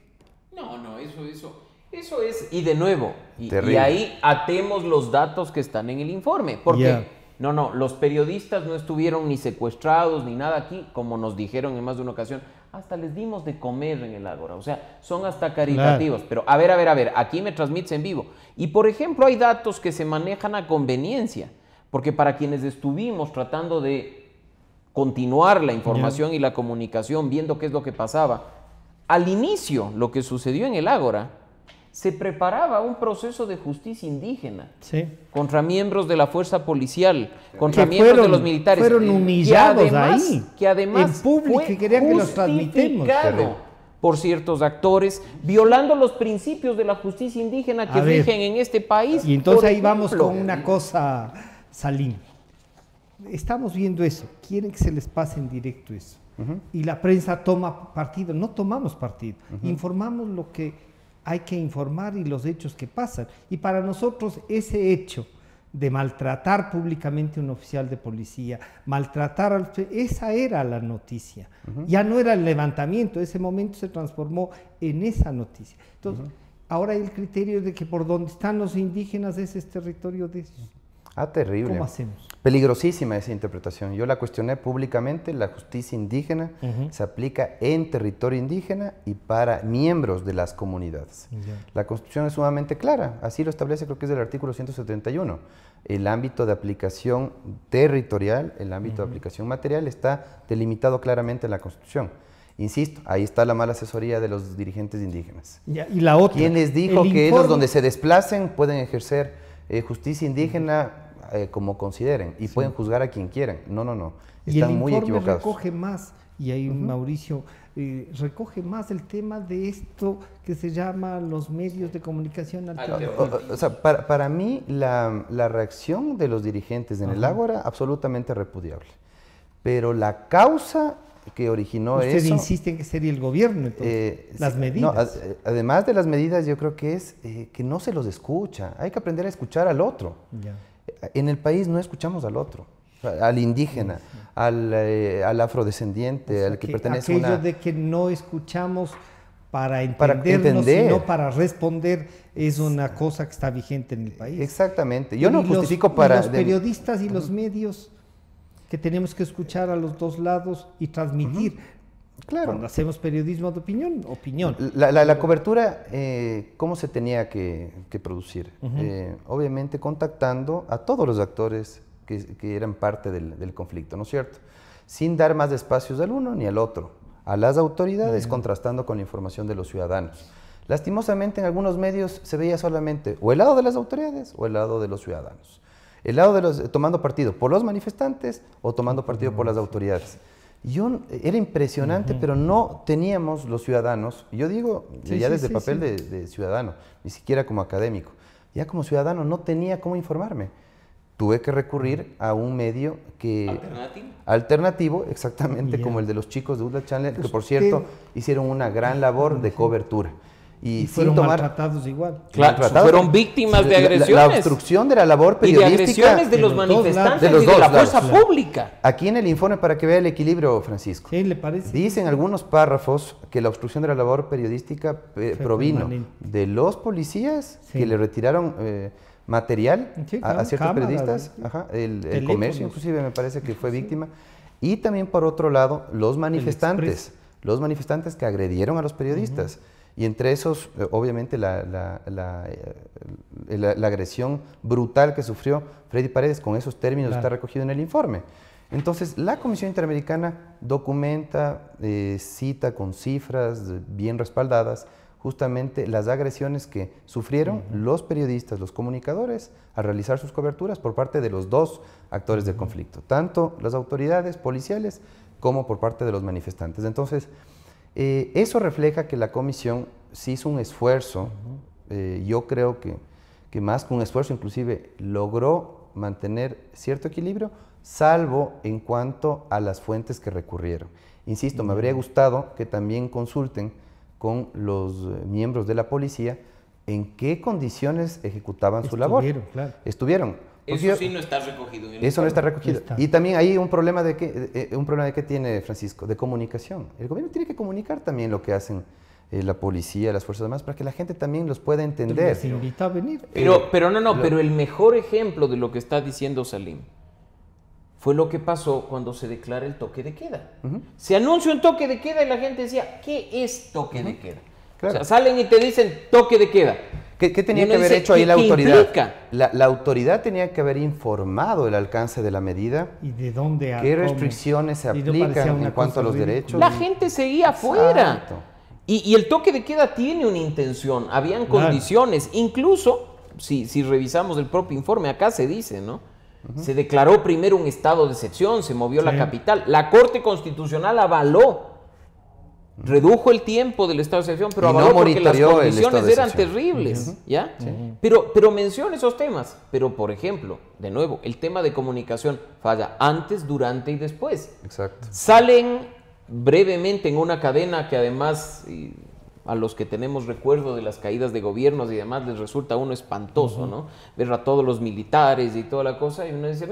No, eso es, y de nuevo, y ahí atemos los datos que están en el informe, porque los periodistas no estuvieron ni secuestrados ni nada aquí, como nos dijeron en más de una ocasión, hasta les dimos de comer en el Ágora, o sea, son hasta caritativos, pero a ver, aquí me transmites en vivo. Y por ejemplo, hay datos que se manejan a conveniencia, porque para quienes estuvimos tratando de continuar la información y la comunicación, viendo qué es lo que pasaba, al inicio, lo que sucedió en el Ágora, se preparaba un proceso de justicia indígena contra miembros de la fuerza policial, contra miembros de los militares. Fueron humillados ahí, que además en público, fue que querían que los transmitamos por ciertos actores, violando los principios de la justicia indígena que rigen en este país. Y entonces ahí vamos con una cosa, Salim. Estamos viendo eso, quieren que se les pase en directo eso. Y la prensa toma partido, no tomamos partido, informamos lo que hay que informar y los hechos que pasan. Y para nosotros ese hecho de maltratar públicamente a un oficial de policía, esa era la noticia. Ya no era el levantamiento, ese momento se transformó en esa noticia. Entonces, ahora hay el criterio de que por donde están los indígenas ese es territorio de ellos. Terrible. ¿Cómo hacemos? Peligrosísima esa interpretación. Yo la cuestioné públicamente. La justicia indígena se aplica en territorio indígena y para miembros de las comunidades. La Constitución es sumamente clara. Así lo establece, creo que es el artículo 171. El ámbito de aplicación territorial, el ámbito de aplicación material está delimitado claramente en la Constitución. Insisto, ahí está la mala asesoría de los dirigentes indígenas. Y la otra, ¿Quién les dijo que ellos donde se desplacen pueden ejercer justicia indígena como consideren y pueden juzgar a quien quieran? No. Están muy equivocados. Y el informe recoge más, y ahí Mauricio recoge más el tema de esto que se llama los medios de comunicación alternativos. O sea, para mí la reacción de los dirigentes en el Ágora absolutamente repudiable. Pero la causa que originó eso... Usted insiste en que sería el gobierno, entonces, las medidas. No, además de las medidas, yo creo que es que no se los escucha. Hay que aprender a escuchar al otro. En el país no escuchamos al otro, al indígena, al afrodescendiente, al que pertenece a una... Aquello de que no escuchamos para entendernos, sino para responder, es una cosa que está vigente en el país. Exactamente. Yo no justifico para... los periodistas y los medios que tenemos que escuchar a los dos lados y transmitir. Claro. Cuando hacemos periodismo de opinión. La cobertura, ¿cómo se tenía que producir? Obviamente contactando a todos los actores que eran parte del conflicto, ¿no es cierto? Sin dar más espacios al uno ni al otro. A las autoridades, contrastando con la información de los ciudadanos. Lastimosamente en algunos medios se veía solamente o el lado de las autoridades o el lado de los ciudadanos. El lado de los tomando partido por los manifestantes o tomando partido por las autoridades. Era impresionante, pero no teníamos los ciudadanos, yo digo, desde el papel de ciudadano, ni siquiera como académico, ya como ciudadano no tenía cómo informarme. tuve que recurrir a un medio que... Alternativo, exactamente, como el de los chicos de Utah Channel, que por cierto hicieron una gran labor de cobertura. Y fueron maltratados igual. Claro, fueron víctimas de agresiones. La obstrucción de la labor periodística. Y de agresiones de los manifestantes y de la fuerza pública. Aquí en el informe, para que vea el equilibrio, Francisco. ¿Qué le parece? Dicen algunos párrafos que la obstrucción de la labor periodística provino de los policías que le retiraron material a ciertos periodistas. El comercio, inclusive, me parece que fue víctima. Y también, por otro lado, los manifestantes que agredieron a los periodistas. Y entre esos, obviamente, la agresión brutal que sufrió Freddy Paredes, con esos términos está recogido en el informe. Entonces, la Comisión Interamericana documenta, cita con cifras bien respaldadas, justamente las agresiones que sufrieron los periodistas, los comunicadores, al realizar sus coberturas por parte de los dos actores del conflicto, tanto las autoridades policiales como por parte de los manifestantes. Entonces, eso refleja que la comisión sí hizo un esfuerzo, yo creo que más que un esfuerzo, inclusive logró mantener cierto equilibrio, salvo en cuanto a las fuentes que recurrieron. Insisto, me habría gustado que también consulten con los miembros de la policía en qué condiciones ejecutaban su labor. Estuvieron. Eso sí no está recogido en el Eso no está recogido. Y también hay un problema de que tiene Francisco, de comunicación. El gobierno tiene que comunicar también lo que hacen la policía, las fuerzas armadas, para que la gente también los pueda entender. Se invita a venir. Pero el mejor ejemplo de lo que está diciendo Salim fue lo que pasó cuando se declara el toque de queda. Se anuncia un toque de queda y la gente decía, ¿qué es toque de queda? Claro. O sea, salen y te dicen toque de queda. ¿Qué tenía que haber hecho ahí la autoridad? La autoridad tenía que haber informado el alcance de la medida. ¿Y de dónde? ¿Qué restricciones se aplican en cuanto a los derechos? La gente seguía afuera. Y el toque de queda tiene una intención, habían condiciones. Incluso, si revisamos el propio informe, acá se dice, ¿no? Se declaró primero un estado de excepción, se movió la capital. La Corte Constitucional avaló. Redujo el tiempo del estado de excepción, pero avaló porque las condiciones eran terribles, ¿ya? Pero menciona esos temas. Pero, por ejemplo, de nuevo, el tema de comunicación falla antes, durante y después. Exacto. Salen brevemente en una cadena que además a los que tenemos recuerdo de las caídas de gobiernos y demás les resulta a uno espantoso, ¿no? Ver a todos los militares y toda la cosa y uno dice,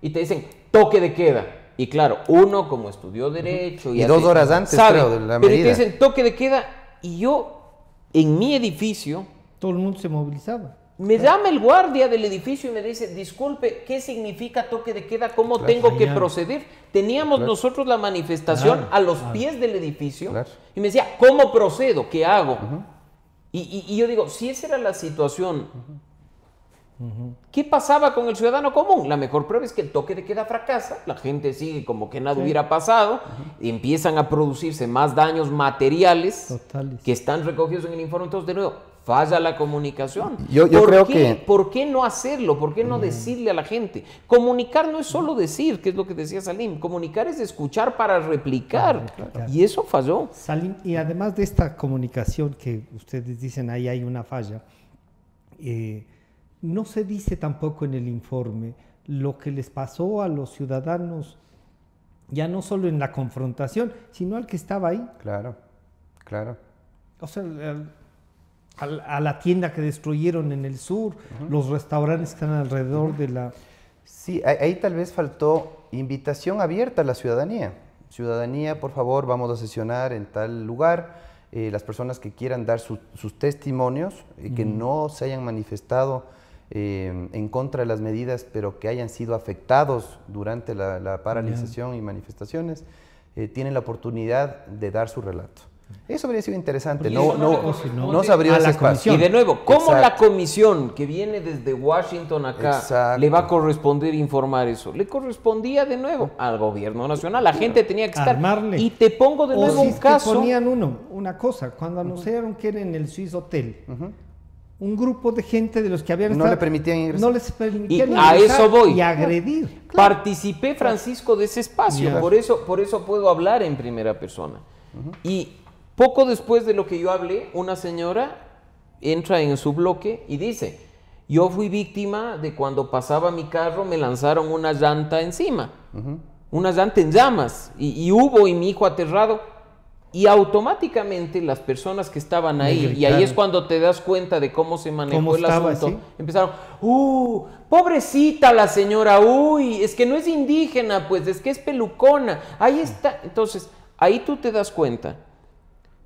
y te dicen toque de queda. Y claro, uno como estudió Derecho... Y 2 horas antes, sabe, creo, de la pero medida. te dicen toque de queda y yo, en mi edificio... Todo el mundo se movilizaba. Me llama el guardia del edificio y me dice, disculpe, ¿qué significa toque de queda? ¿Cómo tengo que proceder? Teníamos nosotros la manifestación a los pies del edificio y me decía, ¿cómo procedo? ¿Qué hago? Y yo digo, si esa era la situación... ¿Qué pasaba con el ciudadano común? La mejor prueba es que el toque de queda fracasa, la gente sigue como que nada hubiera pasado, y empiezan a producirse más daños materiales que están recogidos en el informe. Entonces, de nuevo, falla la comunicación. Yo creo que... ¿Por qué no hacerlo? ¿Por qué no decirle a la gente? Comunicar no es solo decir, que es lo que decía Salim. Comunicar es escuchar para replicar. Y eso falló. Salim, y además de esta comunicación que ustedes dicen ahí hay una falla, no se dice tampoco en el informe lo que les pasó a los ciudadanos, ya no solo en la confrontación, sino al que estaba ahí. Claro. O sea, a la tienda que destruyeron en el sur, los restaurantes que están alrededor de la... Sí, ahí tal vez faltó invitación abierta a la ciudadanía. Ciudadanía, por favor, vamos a sesionar en tal lugar. Las personas que quieran dar sus testimonios, que no se hayan manifestado en contra de las medidas, pero que hayan sido afectados durante la paralización y manifestaciones, tienen la oportunidad de dar su relato. Eso habría sido interesante, no se abrió ese espacio. Y de nuevo, ¿cómo la comisión que viene desde Washington acá le va a corresponder informar eso? Le correspondía de nuevo al gobierno nacional, la gente tenía que estar. Y te pongo de nuevo un caso. Ponían una cosa, cuando anunciaron que era en el Swiss Hotel, un grupo de gente de los que habían no le permitían ingresar. No les permitían ingresar. A eso voy. Y agredir. Participé, Francisco, de ese espacio, por eso puedo hablar en primera persona. Y poco después de lo que yo hablé, una señora entra en su bloque y dice, Yo fui víctima de cuando pasaba mi carro, me lanzaron una llanta encima, una llanta en llamas, y hubo, y mi hijo aterrado, y automáticamente las personas que estaban ahí, y ahí es cuando te das cuenta de cómo se manejó el asunto, ¿sí? Empezaron, pobrecita la señora, uy, es que no es indígena, pues es que es pelucona, ahí está. Entonces, ahí tú te das cuenta.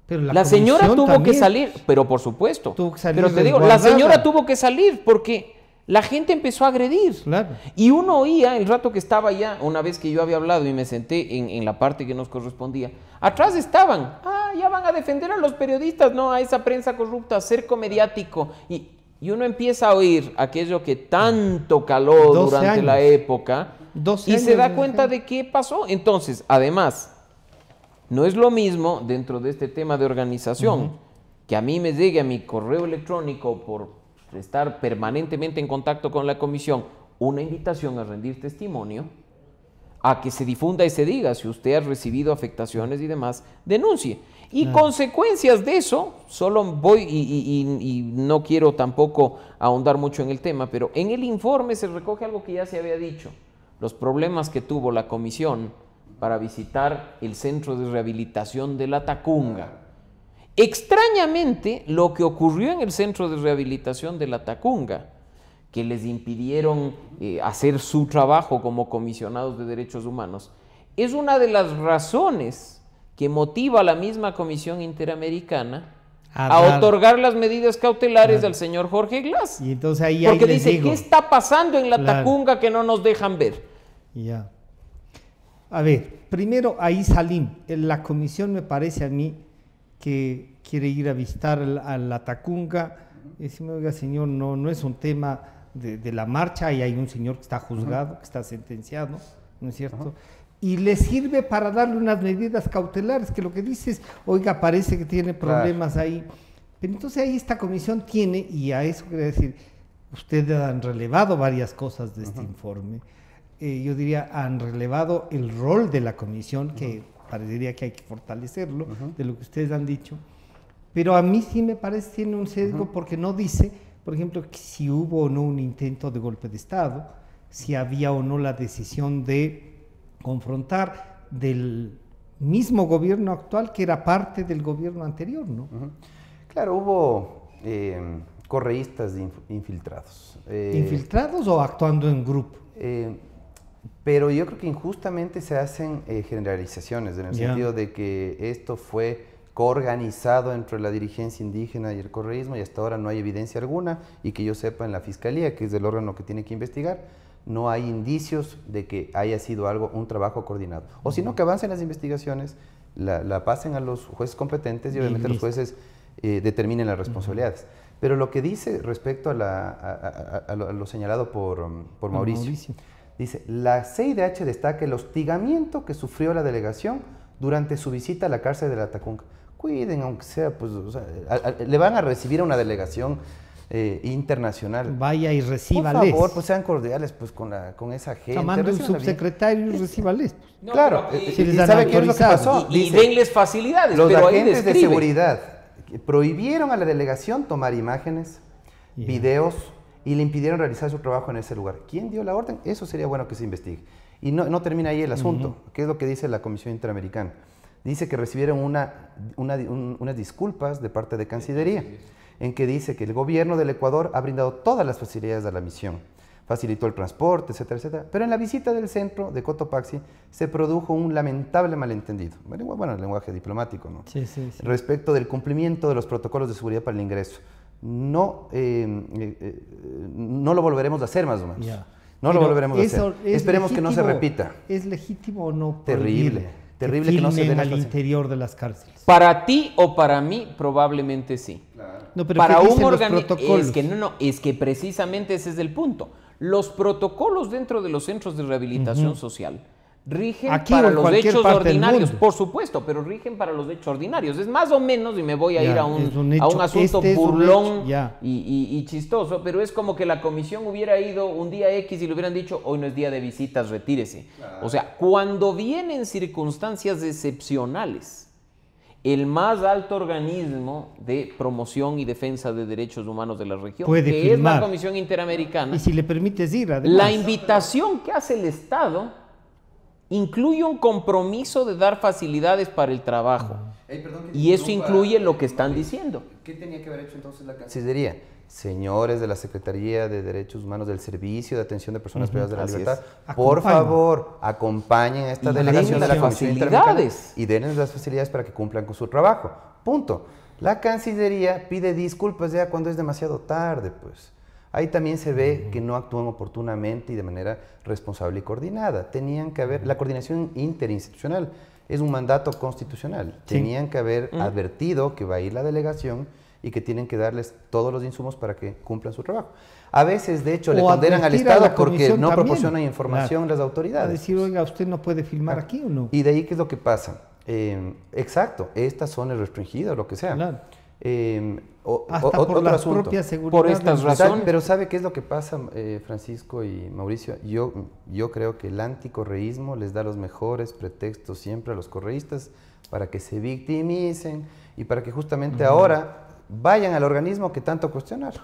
Pero la señora tuvo que salir, pero por supuesto, pero te digo, la señora tuvo que salir porque la gente empezó a agredir. Claro. Y uno oía, el rato que estaba allá, una vez que yo había hablado y me senté en la parte que nos correspondía, atrás estaban, ya van a defender a los periodistas, no, a esa prensa corrupta, cerco mediático. Y uno empieza a oír aquello que tanto caló durante la época y se da cuenta de qué pasó. Entonces, además, no es lo mismo dentro de este tema de organización que a mí me llegue a mi correo electrónico por estar permanentemente en contacto con la comisión una invitación a rendir testimonio, a que se difunda y se diga, si usted ha recibido afectaciones y demás, denuncie. Y consecuencias de eso, solo voy y no quiero tampoco ahondar mucho en el tema, pero en el informe se recoge algo que ya se había dicho, los problemas que tuvo la comisión para visitar el centro de rehabilitación de La Tacunga. Extrañamente, lo que ocurrió en el centro de rehabilitación de La Tacunga, que les impidieron hacer su trabajo como comisionados de derechos humanos, es una de las razones que motiva a la misma Comisión Interamericana a otorgar las medidas cautelares al señor Jorge Glass. Y entonces ahí porque dice, ¿qué está pasando en La Tacunga que no nos dejan ver? Ya. A ver, primero ahí Salim, la comisión me parece a mí que quiere ir a visitar a La Tacunga, y decirme, oiga señor, no es un tema de la marcha, y hay un señor que está juzgado, que está sentenciado, ¿no es cierto? Y le sirve para darle unas medidas cautelares, que lo que dice es, oiga, parece que tiene problemas ahí. Pero entonces ahí esta comisión tiene, y a eso quería decir, ustedes han relevado varias cosas de este informe. Yo diría, han relevado el rol de la comisión, que parecería que hay que fortalecerlo, de lo que ustedes han dicho, pero a mí sí me parece que tiene un sesgo porque no dice, por ejemplo, que si hubo o no un intento de golpe de Estado, si había o no la decisión de confrontar del mismo gobierno actual que era parte del gobierno anterior, ¿no? Claro, hubo correístas infiltrados. ¿Infiltrados o actuando en grupo? Pero yo creo que injustamente se hacen generalizaciones, en el sentido de que esto fue coorganizado entre la dirigencia indígena y el correísmo, y hasta ahora no hay evidencia alguna, y que yo sepa en la Fiscalía, que es el órgano que tiene que investigar, no hay indicios de que haya sido un trabajo coordinado. O si no, que avancen las investigaciones, la pasen a los jueces competentes y obviamente los jueces determinen las responsabilidades. Pero lo que dice respecto a lo señalado por Mauricio, dice, la CIDH destaca el hostigamiento que sufrió la delegación durante su visita a la cárcel de La Tacunga. Cuiden, aunque sea, pues, o sea, le van a recibir a una delegación internacional. Vaya y recíbales. Por favor, pues sean cordiales pues con esa gente. Manda un subsecretario y recíbales. No, claro, ¿y sabe qué es lo que pasó? Y denles facilidades. Los pero agentes de seguridad prohibieron a la delegación tomar imágenes, videos, y le impidieron realizar su trabajo en ese lugar. ¿Quién dio la orden? Eso sería bueno que se investigue. Y no termina ahí el asunto. ¿Qué es lo que dice la Comisión Interamericana? Dice que recibieron unas disculpas de parte de Cancillería, en que dice que el gobierno del Ecuador ha brindado todas las facilidades a la misión, facilitó el transporte, etcétera, etcétera. Pero en la visita del centro de Cotopaxi se produjo un lamentable malentendido, bueno, el lenguaje diplomático, ¿no? Sí. Respecto del cumplimiento de los protocolos de seguridad para el ingreso. No lo volveremos a hacer, más o menos. No lo volveremos a hacer. Esperemos que no se repita. ¿Es legítimo o no? Terrible que no se den al interior de las cárceles. Para ti o para mí, probablemente sí. Claro. No, pero para un organismo es que precisamente ese es el punto. Los protocolos dentro de los centros de rehabilitación social rigen para los hechos ordinarios, por supuesto, pero rigen para los hechos ordinarios. Es más o menos, y me voy a ir a un asunto burlón y chistoso, pero es como que la comisión hubiera ido un día X y le hubieran dicho, hoy no es día de visitas, retírese. Claro. O sea, cuando vienen circunstancias excepcionales el más alto organismo de promoción y defensa de derechos humanos de la región, Puede que firmar. es la Comisión Interamericana. Y si le permites ir, además. La invitación que hace el Estado incluye un compromiso de dar facilidades para el trabajo. Y eso incluye lo que están diciendo. ¿Qué tenía que haber hecho entonces la Cancillería? Señores de la Secretaría de Derechos Humanos del Servicio de Atención de Personas Privadas de la Así Libertad, es. por favor, acompañen a esta Y delegación de la denles Comisión facilidades. Interamericana y denles las facilidades para que cumplan con su trabajo. Punto. La Cancillería pide disculpas ya cuando es demasiado tarde, pues. Ahí también se ve que no actúan oportunamente y de manera responsable y coordinada. Tenían que haber, la coordinación interinstitucional es un mandato constitucional. Sí. Tenían que haber advertido que va a ir la delegación y que tienen que darles todos los insumos para que cumplan su trabajo. A veces, de hecho, le O condenan al advertir a Estado la porque comisión no también. proporcionan información las A autoridades. decir, oiga, ¿usted no puede filmar aquí o no? Y de ahí, ¿qué es lo que pasa? Exacto, estas zonas restringidas, lo que sea. Claro. Hasta Otro por la asunto. propia seguridad. Por estas del- razones. Pero ¿sabe qué es lo que pasa, Francisco y Mauricio? Yo creo que el anticorreísmo les da los mejores pretextos siempre a los correístas para que se victimicen y para que justamente ahora vayan al organismo que tanto cuestionar.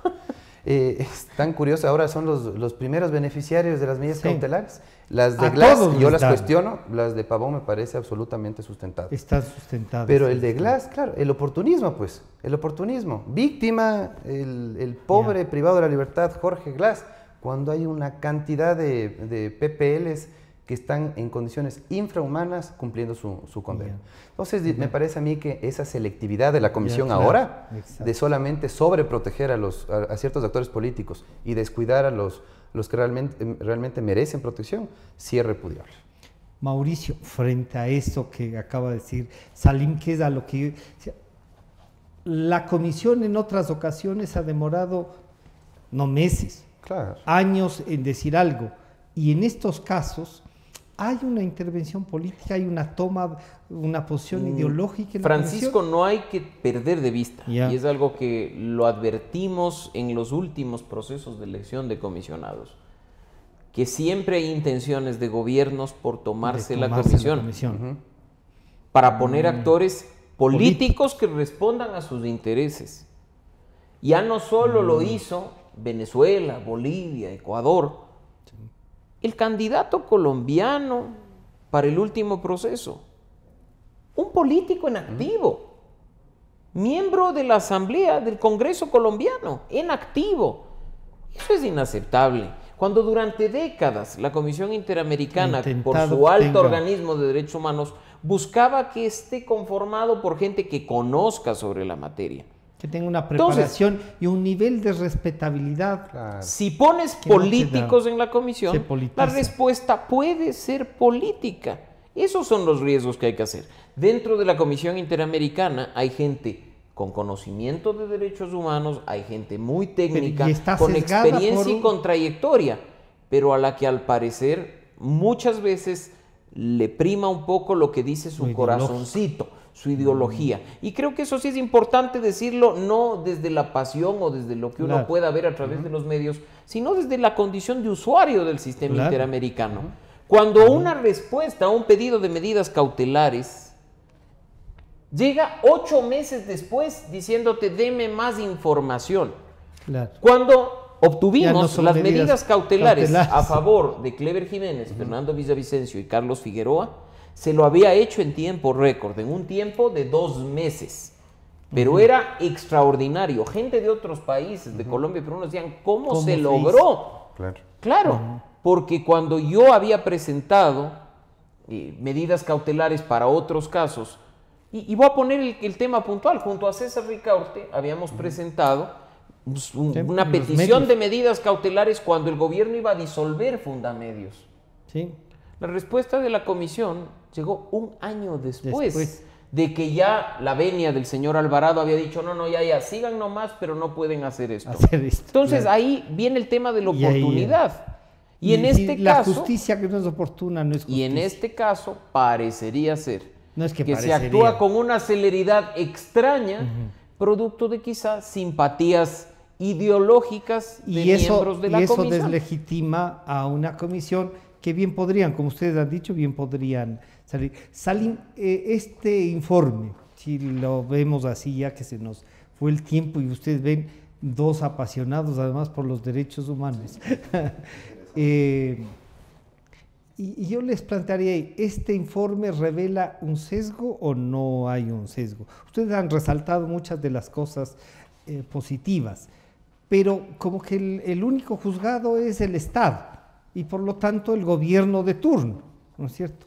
Es tan curioso, ahora son los primeros beneficiarios de las medidas Sí. cautelares. Las de A Glass, todos yo les las dan. cuestiono, las de Pavón me parece absolutamente sustentado. Está sustentado. Pero sí. el de Glass, claro, el oportunismo, pues, el oportunismo. Víctima, el pobre privado de la libertad, Jorge Glass, cuando hay una cantidad de PPLs que están en condiciones infrahumanas cumpliendo su condena. Entonces, me parece a mí que esa selectividad de la comisión claro, ahora, exacto. de solamente sobreproteger a ciertos actores políticos y descuidar a los que realmente merecen protección, sí es repudiable. Mauricio, frente a eso que acaba de decir Salim, que es a lo que la comisión en otras ocasiones ha demorado no meses, Claro. años en decir algo, y en estos casos hay una intervención política, hay una toma, una posición ideológica en la Francisco, comisión. no hay que perder de vista, Ya. y es algo que lo advertimos en los últimos procesos de elección de comisionados, que siempre hay intenciones de gobiernos por tomarse, De la tomarse comisión, para poner actores políticos que respondan a sus intereses. Ya no solo lo hizo Venezuela, Bolivia, Ecuador, el candidato colombiano para el último proceso, un político en activo, miembro de la Asamblea del Congreso colombiano, en activo. Eso es inaceptable. Cuando durante décadas la Comisión Interamericana, por su alto organismo de derechos humanos, buscaba que esté conformado por gente que conozca sobre la materia. Que tenga una preparación y un nivel de respetabilidad. Claro. Si pones Que no te políticos da. en la Se comisión, politiza. la respuesta puede ser política. Esos son los riesgos que hay que hacer. Dentro de la Comisión Interamericana hay gente con conocimiento de derechos humanos, hay gente muy técnica, y está con sesgada experiencia por y con trayectoria, pero a la que al parecer muchas veces le prima un poco lo que dice su corazoncito, su ideología. Y creo que eso sí es importante decirlo, no desde la pasión o desde lo que uno pueda ver a través de los medios, sino desde la condición de usuario del sistema interamericano. Cuando una respuesta a un pedido de medidas cautelares llega 8 meses después diciéndote deme más información. Claro. Cuando obtuvimos son las medidas medidas cautelares a cautelares. favor de Clever Jiménez, Fernando Villavicencio y Carlos Figueroa, se lo había hecho en tiempo récord, en un tiempo de 2 meses. Pero era extraordinario. Gente de otros países, de Colombia y Perú, nos decían, ¿cómo se logró? Claro. Claro, porque cuando yo había presentado medidas cautelares para otros casos, y voy a poner el tema puntual, junto a César Ricaurte habíamos presentado una los petición medios. de medidas cautelares cuando el gobierno iba a disolver Fundamedios. Sí. La respuesta de la comisión llegó un año después Después. de que ya la venia del señor Alvarado había dicho, no, ya, sigan nomás, pero no pueden hacer esto. Entonces claro. ahí viene el tema de la Y ahí, oportunidad. Y en si este la caso, justicia que no es oportuna no es justicia. y en este caso parecería ser No es que se parecería. actúa con una celeridad extraña, producto de quizás simpatías ideológicas de miembros de la eso comisión. deslegitima a una comisión que bien podrían, como ustedes han dicho, bien podrían salir. Salim, este informe si lo vemos así, ya que se nos fue el tiempo y ustedes ven dos apasionados además por los derechos humanos. Y yo les plantearía, ¿este informe revela un sesgo o no hay un sesgo? Ustedes han resaltado muchas de las cosas positivas, pero como que el único juzgado es el Estado y por lo tanto el gobierno de turno, ¿no es cierto?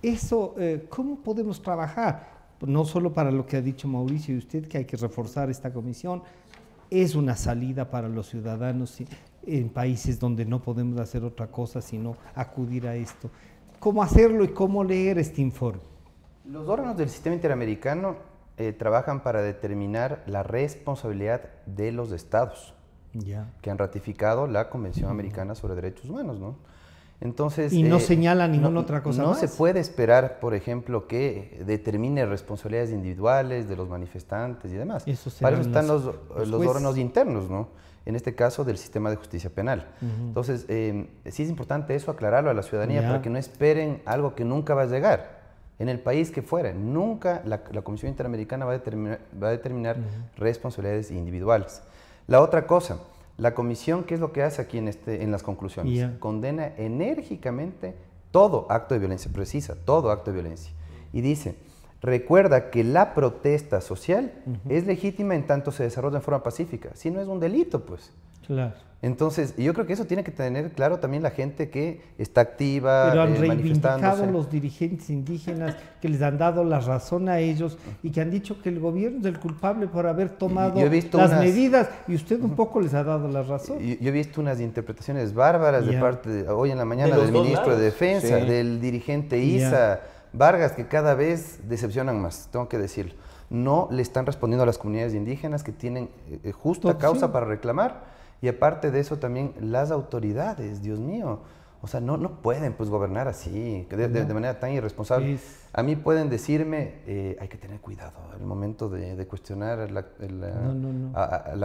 Eso, ¿cómo podemos trabajar? No solo para lo que ha dicho Mauricio y usted, que hay que reforzar esta comisión, es una salida para los ciudadanos en países donde no podemos hacer otra cosa sino acudir a esto. ¿Cómo hacerlo y cómo leer este informe? Los órganos del sistema interamericano trabajan para determinar la responsabilidad de los estados que han ratificado la Convención Americana sobre Derechos Humanos, ¿no? Entonces, y no señala ninguna otra cosa más. No se puede esperar, por ejemplo, que determine responsabilidades individuales de los manifestantes y demás. Para eso están los órganos internos, ¿no? En este caso del sistema de justicia penal. Entonces, sí es importante eso aclararlo a la ciudadanía para que no esperen algo que nunca va a llegar. En el país que fuera, nunca la Comisión Interamericana va a determinar responsabilidades individuales. La otra cosa, la comisión, ¿qué es lo que hace aquí en las conclusiones? Condena enérgicamente todo acto de violencia, precisa, todo acto de violencia. Y dice, recuerda que la protesta social es legítima en tanto se desarrolla en forma pacífica. Si no es un delito, pues. Claro. Entonces, yo creo que eso tiene que tener claro también la gente que está activa, pero han reivindicado los dirigentes indígenas que les han dado la razón a ellos y que han dicho que el gobierno es el culpable por haber tomado las medidas y usted un poco les ha dado la razón. Yo he visto unas interpretaciones bárbaras de parte, hoy en la mañana, del ministro de Defensa, del dirigente Isa Vargas, que cada vez decepcionan más, tengo que decirlo. No le están respondiendo a las comunidades indígenas que tienen justa causa para reclamar. Y aparte de eso también las autoridades, Dios mío, o sea, no pueden pues gobernar así, de manera tan irresponsable. A mí pueden decirme, hay que tener cuidado al momento de cuestionar la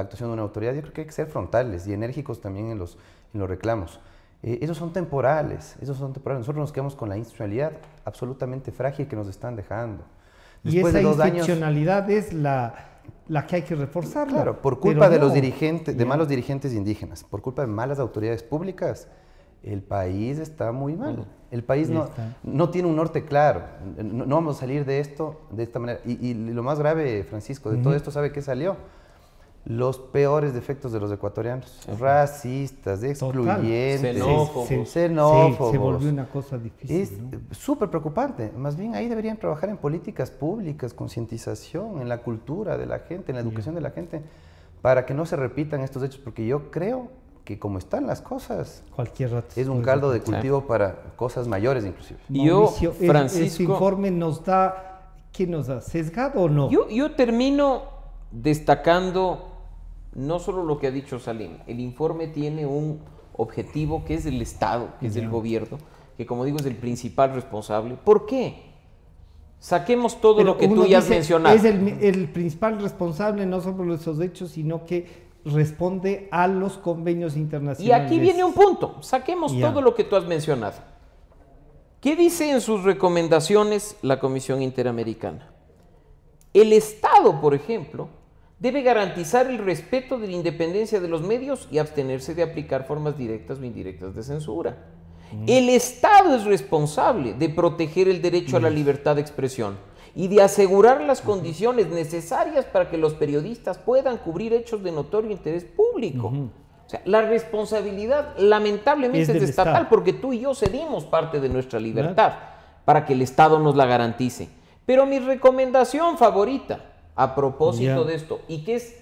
actuación de una autoridad. Yo creo que hay que ser frontales y enérgicos también en los reclamos. Esos son temporales, Nosotros nos quedamos con la institucionalidad absolutamente frágil que nos están dejando. Después y esa institucionalidad es la que hay que reforzar. Claro, por culpa de los dirigentes, de malos dirigentes indígenas, por culpa de malas autoridades públicas, el país está muy mal. El país no tiene un norte claro. No vamos a salir de esto de esta manera. Y lo más grave, Francisco, de todo esto, ¿sabe qué salió? Los peores defectos de los ecuatorianos. Racistas, excluyentes, xenófobos. Se volvió una cosa difícil. Es súper preocupante. Más bien ahí deberían trabajar en políticas públicas, concientización, en la cultura de la gente, en la educación de la gente, para que no se repitan estos hechos, porque yo creo que como están las cosas, cualquier rato es un caldo de cultivo para cosas mayores inclusive. Mauricio, ¿este informe nos da, qué nos da, sesgado o no? Yo termino destacando no solo lo que ha dicho Salim. El informe tiene un objetivo que es el Estado, que es el gobierno, que como digo es el principal responsable. ¿Por qué? Saquemos todo lo que tú ya has mencionado. Es el principal responsable no solo de esos hechos, sino que responde a los convenios internacionales. Y aquí viene un punto. Saquemos todo lo que tú has mencionado. ¿Qué dice en sus recomendaciones la Comisión Interamericana? El Estado, por ejemplo, debe garantizar el respeto de la independencia de los medios y abstenerse de aplicar formas directas o indirectas de censura. El Estado es responsable de proteger el derecho a la libertad de expresión y de asegurar las condiciones necesarias para que los periodistas puedan cubrir hechos de notorio interés público. O sea, la responsabilidad lamentablemente es estatal, porque tú y yo cedimos parte de nuestra libertad para que el Estado nos la garantice. Pero mi recomendación favorita a propósito de esto, y que es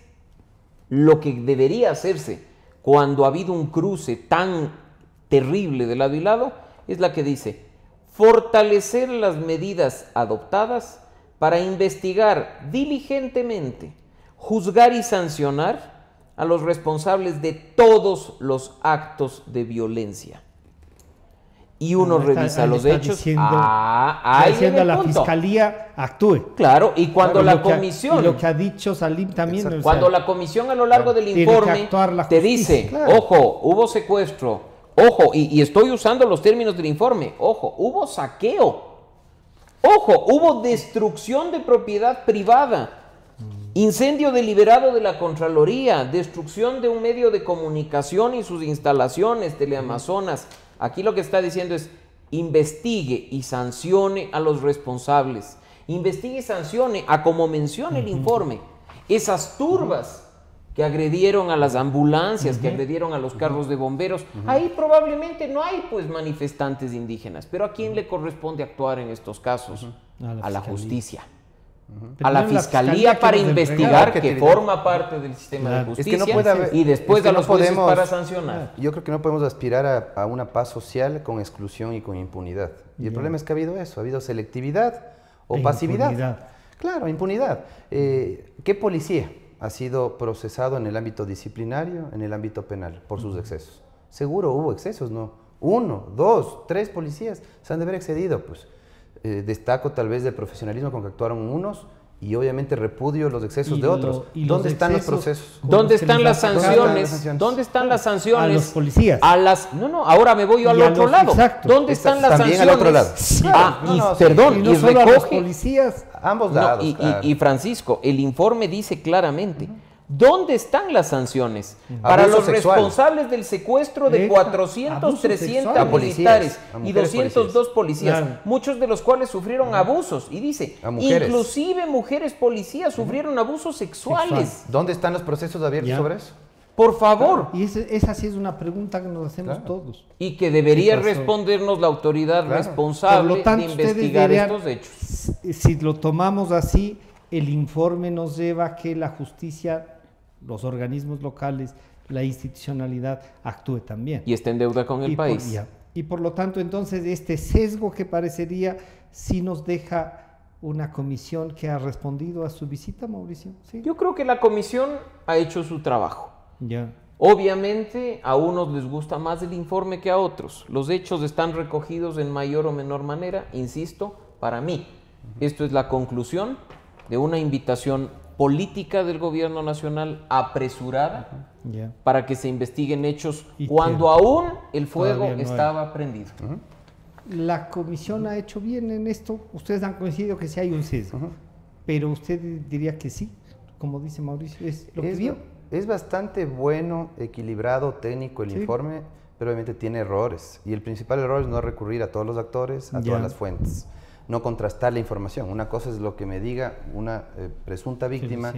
lo que debería hacerse cuando ha habido un cruce tan terrible de lado y lado, es la que dice: fortalecer las medidas adoptadas para investigar diligentemente, juzgar y sancionar a los responsables de todos los actos de violencia. Y uno revisa los hechos. Diciendo a la fiscalía actúe. Claro, y cuando la comisión. Y lo que ha dicho Salim también. Cuando la comisión a lo largo del informe te dice: ojo, hubo secuestro, ojo, y estoy usando los términos del informe, ojo, hubo saqueo, Ojo, hubo destrucción de propiedad privada, incendio deliberado de la Contraloría, destrucción de un medio de comunicación y sus instalaciones, Teleamazonas. Aquí lo que está diciendo es, investigue y sancione a los responsables. Investigue y sancione a, como menciona el informe, esas turbas que agredieron a las ambulancias, que agredieron a los carros de bomberos. Ahí probablemente no hay pues manifestantes indígenas, pero ¿a quién le corresponde actuar en estos casos? A la justicia. A la fiscalía para investigar, que forma parte del sistema de justicia, es que no puede haber, y después a los jueces para sancionar. Yo creo que no podemos aspirar a una paz social con exclusión y con impunidad. Y el problema es que ha habido eso, ha habido selectividad o pasividad. Impunidad. Claro, impunidad. ¿Qué policía ha sido procesado en el ámbito disciplinario, en el ámbito penal, por sus excesos? Seguro hubo excesos, ¿no? 1, 2, 3 policías se han de haber excedido, pues. Destaco tal vez del profesionalismo con que actuaron unos y obviamente repudio los excesos de otros. ¿Dónde están los procesos? ¿Dónde están las sanciones? ¿Dónde están las sanciones? A los policías. No, ahora me voy yo al otro lado. Exacto. ¿Dónde están las sanciones? También al otro lado. Perdón, y solo recoge a los policías. Ambos lados, y Francisco, el informe dice claramente, ¿dónde están las sanciones para los responsables del secuestro de 400, 300 militares y 202 policías, claro, muchos de los cuales sufrieron abusos? Y dice, inclusive mujeres policías sufrieron abusos sexuales. ¿Dónde están los procesos abiertos sobre eso? Por favor. Claro. Y esa sí es una pregunta que nos hacemos todos. Y que debería respondernos la autoridad responsable de investigar estos hechos. Si lo tomamos así, el informe nos lleva a que la justicia, los organismos locales, la institucionalidad actúe también. Y esté en deuda con el país. Y por lo tanto, entonces, este sesgo que parecería sí nos deja una comisión que ha respondido a su visita, Mauricio. ¿Sí? Yo creo que la comisión ha hecho su trabajo. Ya. Obviamente, a unos les gusta más el informe que a otros. Los hechos están recogidos en mayor o menor manera. Insisto, para mí, esto es la conclusión de una invitación política del gobierno nacional apresurada para que se investiguen hechos cuando aún el fuego estaba prendido. La comisión ha hecho bien en esto. Ustedes han coincidido que sí hay un sesgo, pero usted diría que sí, como dice Mauricio, es lo que vio. Es bastante bueno, equilibrado, técnico el informe, pero obviamente tiene errores. Y el principal error es no recurrir a todos los actores, a todas las fuentes. No contrastar la información. Una cosa es lo que me diga una presunta víctima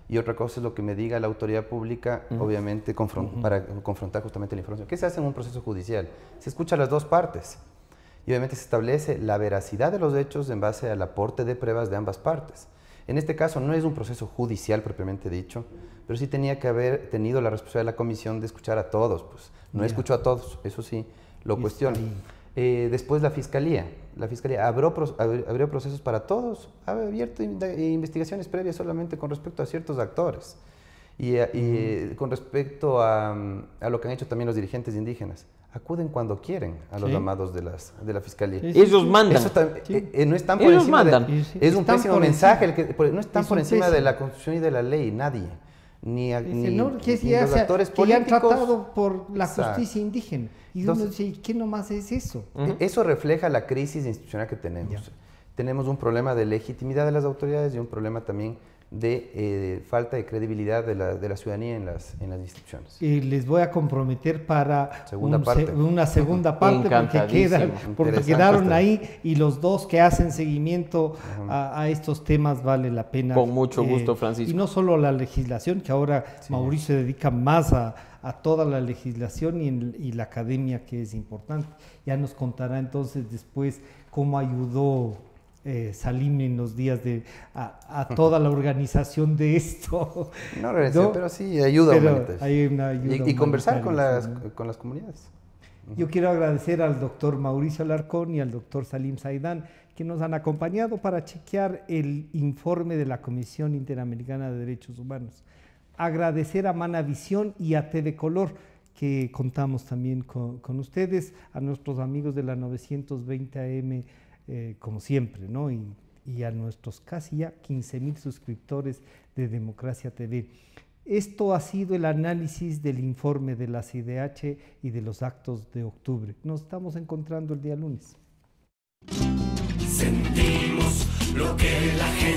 y otra cosa es lo que me diga la autoridad pública, obviamente para confrontar justamente la información. ¿Qué se hace en un proceso judicial? Se escucha las dos partes y obviamente se establece la veracidad de los hechos en base al aporte de pruebas de ambas partes. En este caso no es un proceso judicial propiamente dicho, pero sí tenía que haber tenido la responsabilidad de la comisión de escuchar a todos. Pues. No escuchó a todos, eso sí, lo cuestiono. Después la fiscalía abrió procesos para todos, ha abierto investigaciones previas solamente con respecto a ciertos actores y con respecto a lo que han hecho también los dirigentes indígenas. Acuden cuando quieren a los llamados de la fiscalía. Ellos mandan. No están por encima es un pésimo mensaje, no están por encima de la Constitución y de la ley, nadie. Ni los actores políticos. Que ya han tratado por la justicia indígena. Y uno dice, ¿qué nomás es eso? Eso refleja la crisis institucional que tenemos. Tenemos un problema de legitimidad de las autoridades y un problema también de falta de credibilidad de la ciudadanía en las instituciones. Y les voy a comprometer para una segunda parte porque quedaron ahí y los dos que hacen seguimiento a estos temas vale la pena. Con mucho gusto, Francisco. Y no solo la legislación, que ahora Mauricio se dedica más a toda la legislación y la academia, que es importante. Ya nos contará entonces después cómo ayudó Salim en los días a toda la organización de esto. No organización, pero sí ayuda humanitaria. Hay una ayuda y conversar con las comunidades. Yo quiero agradecer al doctor Mauricio Alarcón y al doctor Salim Saidán, que nos han acompañado para chequear el informe de la Comisión Interamericana de Derechos Humanos. Agradecer a Manavisión y a TV Color, que contamos también con ustedes, a nuestros amigos de la 920 AM, como siempre, ¿no? Y a nuestros casi ya 15,000 suscriptores de Democracia TV. Esto ha sido el análisis del informe de la CIDH y de los actos de octubre. Nos estamos encontrando el día lunes. Sentimos lo que la gente